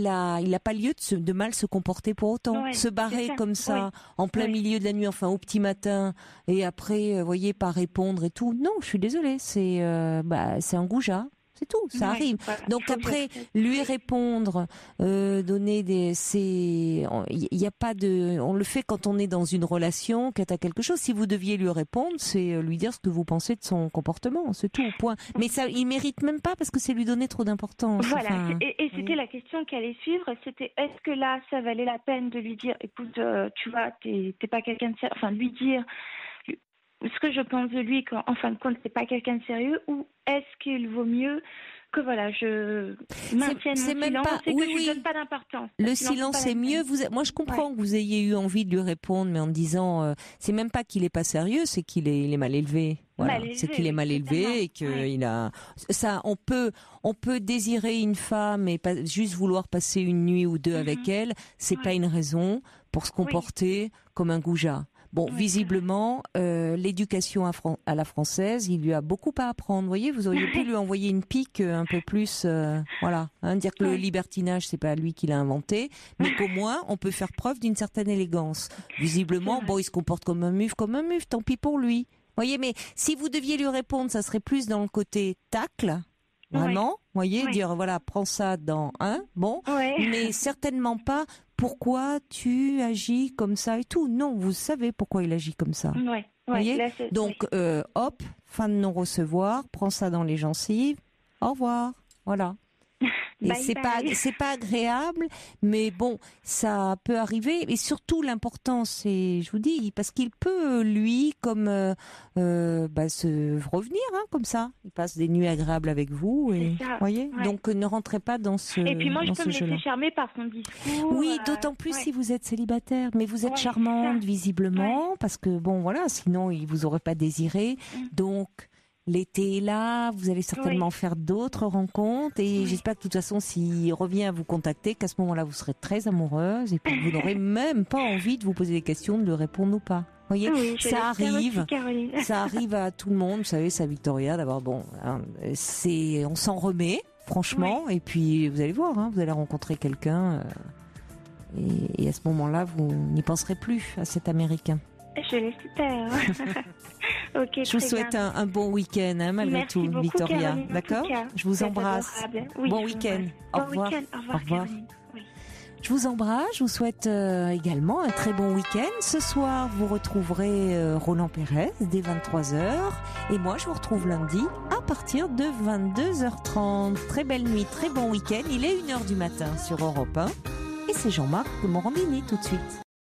a pas lieu de mal se comporter pour autant, se barrer comme ça en plein milieu de la nuit, enfin au petit matin, et après voyez pas répondre et tout. Non, je suis désolée, c'est un goujat. C'est tout, ça arrive. Voilà, donc après, lui répondre, donner il y a pas de, on le fait quand on est dans une relation, quand t'as quelque chose. Si vous deviez lui répondre, c'est lui dire ce que vous pensez de son comportement, c'est tout, point. Mais ça, il mérite même pas parce que c'est lui donner trop d'importance. Voilà. Et c'était la question qui allait suivre, c'était est-ce que là, ça valait la peine de lui dire, écoute, tu vois, t'es pas quelqu'un de sérieux, enfin, lui dire ce que je pense de lui, qu'en fin de compte, c'est pas quelqu'un de sérieux, ou est-ce qu'il vaut mieux que voilà, je maintienne mon silence et que je lui donne pas d'importance. Le silence est mieux. Moi, je comprends que vous ayez eu envie de lui répondre, mais en disant, c'est même pas qu'il est pas sérieux, c'est qu'il est mal élevé. Voilà, c'est qu'il est mal élevé et qu'il a ça. On peut désirer une femme et pas juste vouloir passer une nuit ou deux avec elle. C'est pas une raison pour se comporter comme un goujat. Bon, visiblement, l'éducation à la française, il lui a beaucoup à apprendre. Vous voyez, vous auriez pu lui envoyer une pique un peu plus, dire que le libertinage, c'est pas lui qui l'a inventé, mais qu'au moins, on peut faire preuve d'une certaine élégance. Visiblement, il se comporte comme un muf, tant pis pour lui. Vous voyez, mais si vous deviez lui répondre, ça serait plus dans le côté tacle. Vraiment, voyez, dire voilà, prends ça dans mais certainement pas pourquoi tu agis comme ça et tout. Non, vous savez pourquoi il agit comme ça. Voyez, là, donc hop, fin de non-recevoir, prends ça dans les gencives, au revoir, voilà. Et c'est pas agréable, mais bon, ça peut arriver. Et surtout, l'important, c'est, je vous dis, parce qu'il peut, lui, comme se revenir, comme ça. Il passe des nuits agréables avec vous, et voyez. Donc, ne rentrez pas dans ce jeu-là. Et puis moi, je peux me laisser charmer par son discours. Oui, d'autant plus si vous êtes célibataire, mais vous êtes charmante visiblement, parce que bon, voilà, sinon il vous aurait pas désiré. Donc l'été est là, vous allez certainement faire d'autres rencontres et j'espère que de toute façon, s'il revient à vous contacter, qu'à ce moment-là, vous serez très amoureuse et puis vous n'aurez même pas envie de vous poser des questions, de lui répondre ou pas. Vous voyez, ça arrive à tout le monde. Vous savez, ça, Victoria, d'abord, on s'en remet, franchement, et puis vous allez voir, vous allez rencontrer quelqu'un et à ce moment-là, vous n'y penserez plus à cet Américain. Je l'espère. Okay, je vous souhaite un bon week-end, malgré tout, beaucoup, Victoria. Caroline, d'accord ? Je vous embrasse. Bon week-end. Au revoir. Au revoir. Oui. Je vous embrasse. Je vous souhaite également un très bon week-end. Ce soir, vous retrouverez Roland Pérez dès 23h. Et moi, je vous retrouve lundi à partir de 22h30. Très belle nuit, très bon week-end. Il est 1h du matin sur Europe 1. Et c'est Jean-Marc Morandini tout de suite.